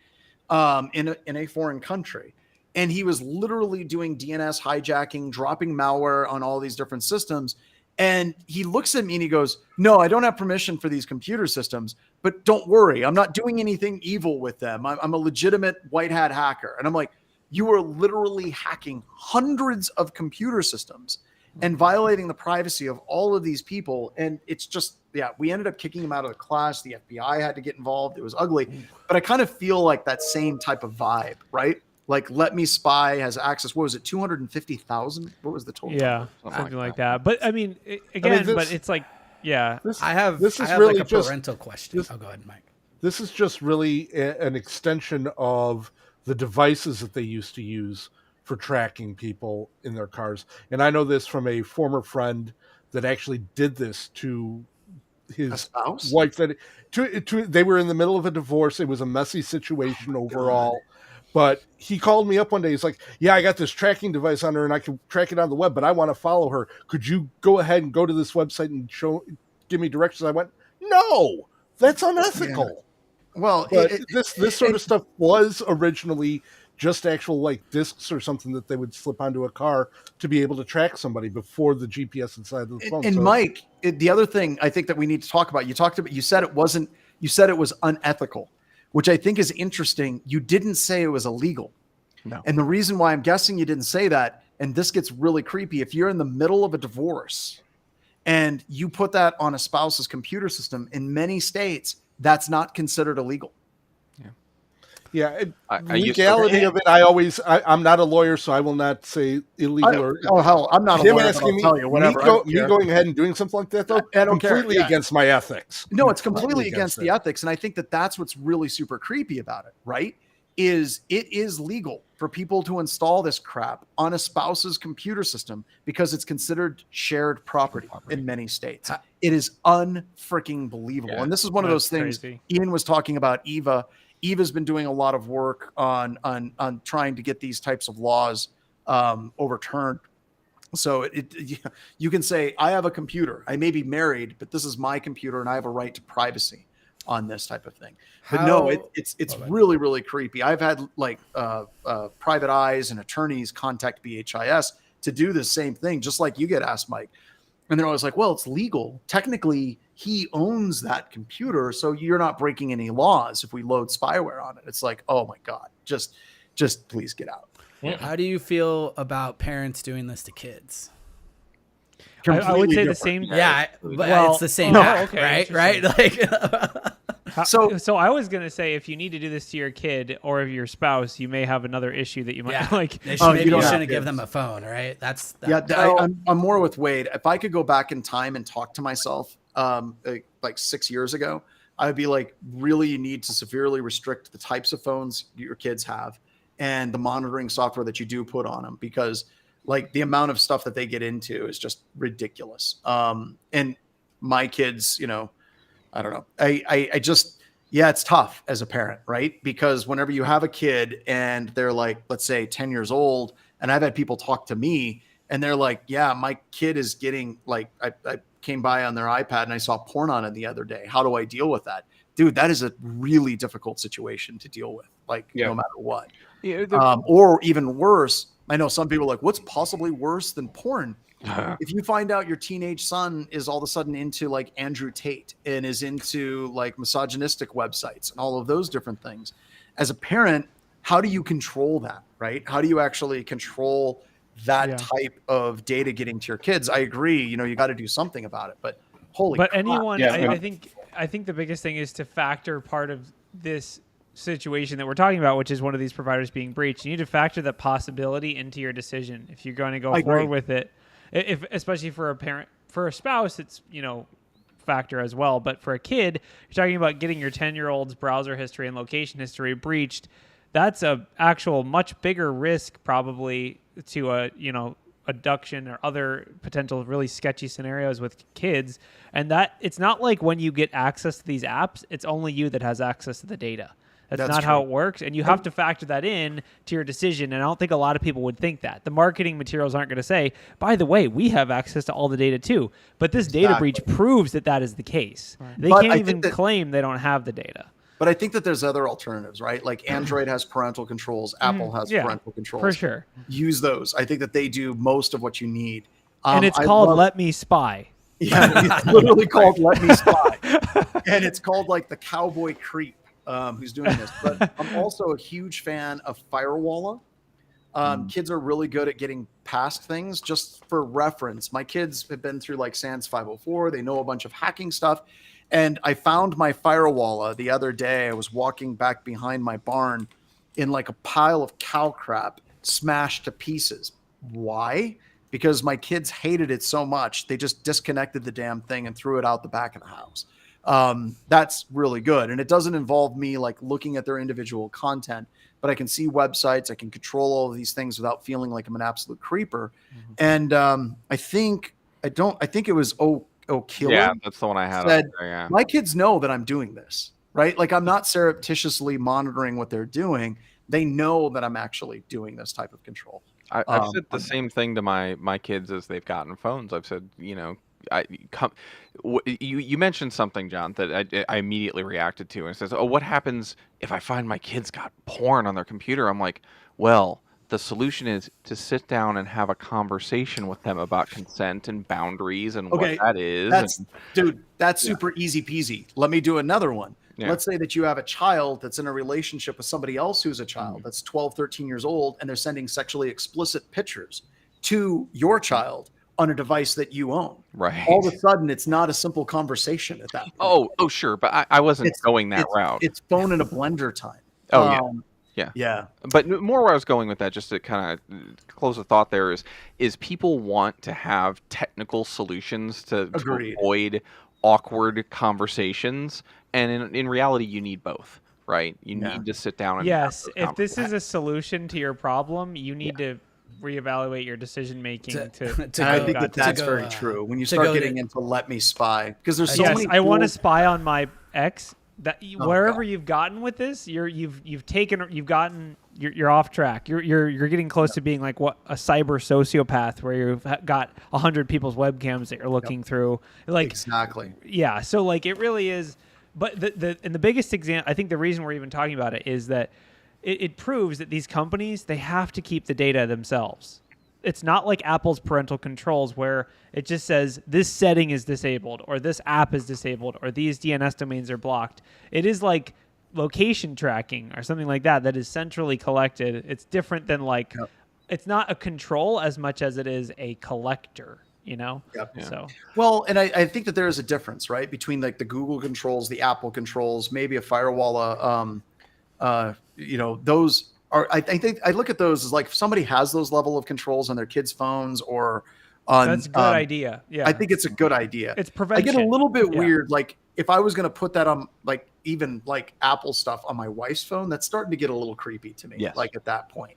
in a foreign country. And he was literally doing DNS hijacking, dropping malware on all these different systems. And he looks at me and he goes, no, I don't have permission for these computer systems, but don't worry. I'm not doing anything evil with them. I'm a legitimate white hat hacker. And I'm like, you are literally hacking hundreds of computer systems and violating the privacy of all of these people. And it's just, we ended up kicking him out of the class. The FBI had to get involved. It was ugly. But I kind of feel like that same type of vibe, right? Like LetMeSpy has access. What was it? 250,000? What was the total?
Yeah, something like that. But I mean, but it's like,
I have
really
like a parental question. Go ahead, Mike.
This is just really an extension of the devices that they used to use for tracking people in their cars. And I know this from a former friend that actually did this to his wife. They were in the middle of a divorce. It was a messy situation overall. But he called me up one day. He's like, yeah, I got this tracking device on her and I can track it on the web, but I want to follow her. Could you go ahead and go to this website and give me directions? I went, no, that's unethical. Yeah.
Well,
this sort of stuff was originally just actual like discs or something that they would slip onto a car to be able to track somebody before the GPS inside the phone.
And Mike, the other thing I think that we need to talk about, you said it was unethical, which I think is interesting. You didn't say it was illegal.
No.
And the reason why I'm guessing you didn't say that, and this gets really creepy, if you're in the middle of a divorce and you put that on a spouse's computer system, in many states, that's not considered illegal.
Yeah. Legality of it, I'm not a lawyer, so I will not say illegal.
Hell, I'm not a lawyer, I'll tell you, whatever.
Me going ahead and doing something like that, though,
I don't
completely
care.
against my ethics.
No, it's completely against the ethics. And I think that that's what's really super creepy about it, right? It is legal for people to install this crap on a spouse's computer system because it's considered shared property in many states. It is unfreaking believable. And this is one of those things crazy. Ian was talking about Eva. Eva's been doing a lot of work on trying to get these types of laws overturned. So you can say, I have a computer. I may be married, but this is my computer and I have a right to privacy on this type of thing. But it's really, really creepy. I've had like private eyes and attorneys contact BHIS to do the same thing, just like you get asked, Mike. And they're always like, well, it's legal. Technically, he owns that computer, so you're not breaking any laws if we load spyware on it. It's like, oh my God, just please get out.
How do you feel about parents doing this to kids?
I would say the same.
Yeah, but it's the same hack, right? Right? Like,
so I was gonna say, if you need to do this to your kid or your spouse, you may have another issue that you might like.
You shouldn't give them a phone, right?
I'm more with Wade. If I could go back in time and talk to myself, like 6 years ago, I would be like, really, you need to severely restrict the types of phones your kids have and the monitoring software that you do put on them, because like the amount of stuff that they get into is just ridiculous. And my kids, I don't know. I just, it's tough as a parent, right? Because whenever you have a kid and they're like, let's say 10 years old, and I've had people talk to me and they're like, yeah, my kid is getting like, I came by on their iPad and I saw porn on it the other day. How do I deal with that? Dude, that is a really difficult situation to deal with, no matter what. Yeah, or even worse, I know some people are like, what's possibly worse than porn? If you find out your teenage son is all of a sudden into like Andrew Tate and is into like misogynistic websites and all of those different things, as a parent, how do you control that, right? How do you actually control that type of data getting to your kids? I agree, you got to do something about it, but holy crap.
Anyone, I think the biggest thing is to factor part of this situation that we're talking about, which is one of these providers being breached. You need to factor that possibility into your decision if you're going to go forward with it. If especially for a parent, for a spouse, it's factor as well. But for a kid, you're talking about getting your 10-year-old's browser history and location history breached. That's a actual much bigger risk probably to a abduction or other potential really sketchy scenarios with kids. And that it's not like when you get access to these apps, it's only you that has access to the data. That's not how it works. And you have to factor that in to your decision. And I don't think a lot of people would think that. The marketing materials aren't going to say, by the way, we have access to all the data too. But this data breach proves that that is the case. Right. They can't even claim they don't have the data.
But I think that there's other alternatives, right? Like Android has parental controls. Apple has parental controls.
For sure.
Use those. I think that they do most of what you need.
And it's called LetMeSpy.
Yeah, it's literally called LetMeSpy. And it's called like the cowboy creep who's doing this. But I'm also a huge fan of Firewalla. Kids are really good at getting past things. Just for reference, my kids have been through like SANS 504. They know a bunch of hacking stuff. And I found my Firewalla the other day. I was walking back behind my barn in like a pile of cow crap smashed to pieces. Why? Because my kids hated it so much. They just disconnected the damn thing and threw it out the back of the house. That's really good. And it doesn't involve me like looking at their individual content, but I can see websites. I can control all of these things without feeling like I'm an absolute creeper. And I think it was Killer.
Yeah, that's the one I had.
Said, my kids know that I'm doing this, right? Like I'm not surreptitiously monitoring what they're doing. They know that I'm actually doing this type of control.
I've said the same thing to my kids as they've gotten phones. I've said, you mentioned something, John, that I immediately reacted to, and it says, "Oh, what happens if I find my kids got porn on their computer?" I'm like, well, the solution is to sit down and have a conversation with them about consent and boundaries and what that is.
That's super easy peasy. Let me do another one. Yeah. Let's say that you have a child that's in a relationship with somebody else who's a child that's 12, 13 years old, and they're sending sexually explicit pictures to your child on a device that you own.
Right.
All of a sudden, it's not a simple conversation at that point.
Oh, sure. But I wasn't going that route.
It's phone in a blender time.
Yeah. But more where I was going with that, just to kind of close the thought there, is people want to have technical solutions to avoid awkward conversations. And in reality, you need both, right? You need to sit down and
if this is a solution to your problem, you need to reevaluate your decision making.
I think that's very true. When you start getting into LetMeSpy, because there's so many.
I want to spy on my ex. That wherever you've gotten with this, you're off track. You're getting close to being like what a cyber sociopath, where you've got 100 people's webcams that you're looking through. Like
exactly.
Yeah. So like it really is. But the biggest example, I think the reason we're even talking about it is that it proves that these companies, they have to keep the data themselves. It's not like Apple's parental controls where it just says this setting is disabled or this app is disabled or these DNS domains are blocked. It is like location tracking or something like that is centrally collected. It's different than it's not a control as much as it is a collector, Yep. Yeah. So
well, and I think that there is a difference, right, between like the Google controls, the Apple controls, maybe a Firewalla, those are, I think I look at those as like if somebody has those level of controls on their kids' phones or on.
That's a good idea. Yeah,
I think it's a good idea.
It's prevention.
I get a little bit weird. Like if I was going to put that on, like even like Apple stuff on my wife's phone, that's starting to get a little creepy to me.
Yes.
Like at that point.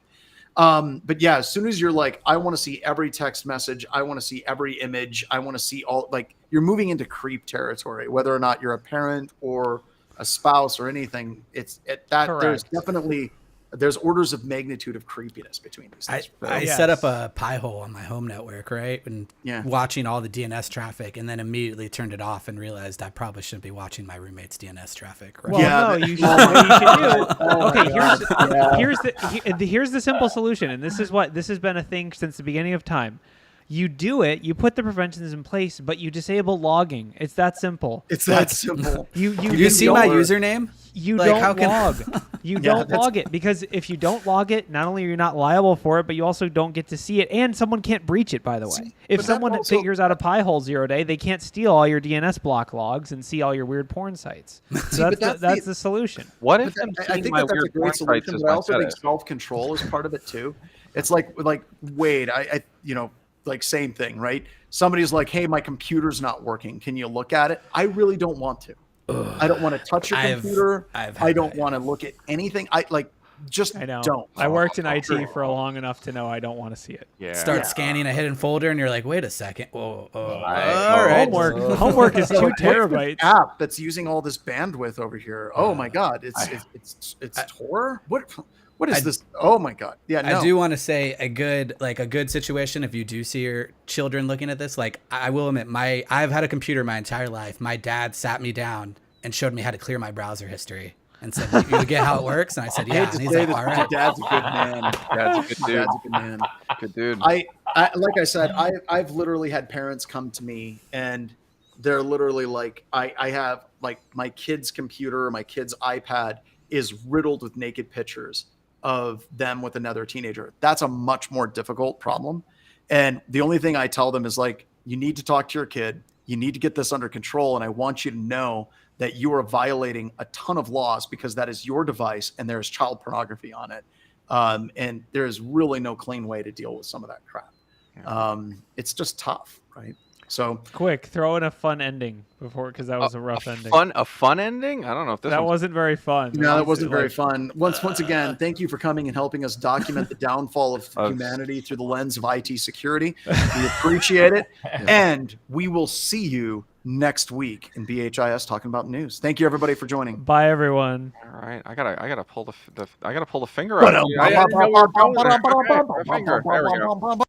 But yeah, as soon as you're like, I want to see every text message, I want to see every image, I want to see all, like you're moving into creep territory, whether or not you're a parent or a spouse or anything. There's definitely there's orders of magnitude of creepiness between these things.
I set up a pie hole on my home network, right? And watching all the DNS traffic, and then immediately turned it off and realized I probably shouldn't be watching my roommate's DNS traffic. Right?
Well, no, you should. What you should do. Okay, here's the simple solution, and this has been a thing since the beginning of time. You do it. You put the preventions in place, but you disable logging. It's that simple.
It's that simple.
You see my username?
You
Like,
don't log. You don't log it, because if you don't log it, not only are you not liable for it, but you also don't get to see it, and someone can't breach it, by the way. If someone figures out a pie hole 0 day, they can't steal all your DNS block logs and see all your weird porn sites. So that's the solution.
What if
I think that's a great solution, but I also think self-control is part of it too. It's like Wade, I like same thing, right? Somebody's like, hey, my computer's not working. Can you look at it? I really don't want to. I don't want to touch your computer. I don't want to look at anything. I know. Don't.
I worked in IT for long enough to know I don't want to see it.
Yeah. Start scanning a hidden folder, and you're like, wait a second. All
right. Homework is 2 terabytes.
App that's using all this bandwidth over here. Oh my God, it's Tor. What is this? Oh my God. Yeah, no.
I do want to say a good situation. If you do see your children looking at this, like, I will admit, I've had a computer my entire life. My dad sat me down and showed me how to clear my browser history and said, you get how it works? And I said, yeah. And he's like, all right.
Dad's a good man.
Dad's a good dude.
Dad's a good man.
Good dude.
I like I said, I've literally had parents come to me and they're literally like, I have like my kid's computer, my kid's iPad is riddled with naked pictures of them with another teenager. That's a much more difficult problem. And the only thing I tell them is like, you need to talk to your kid. You need to get this under control. And I want you to know that you are violating a ton of laws because that is your device and there's child pornography on it. And there's really no clean way to deal with some of that crap. Yeah. It's just tough, right? So
quick, throw in a fun ending before, because that was a rough ending.
A
fun ending? I don't know if
that wasn't very fun.
No, that wasn't very fun. Once again, thank you for coming and helping us document the downfall of humanity through the lens of IT security. We appreciate it, and we will see you next week in BHIS talking about news. Thank you everybody for joining.
Bye everyone.
All right, I gotta pull the finger out. There we go.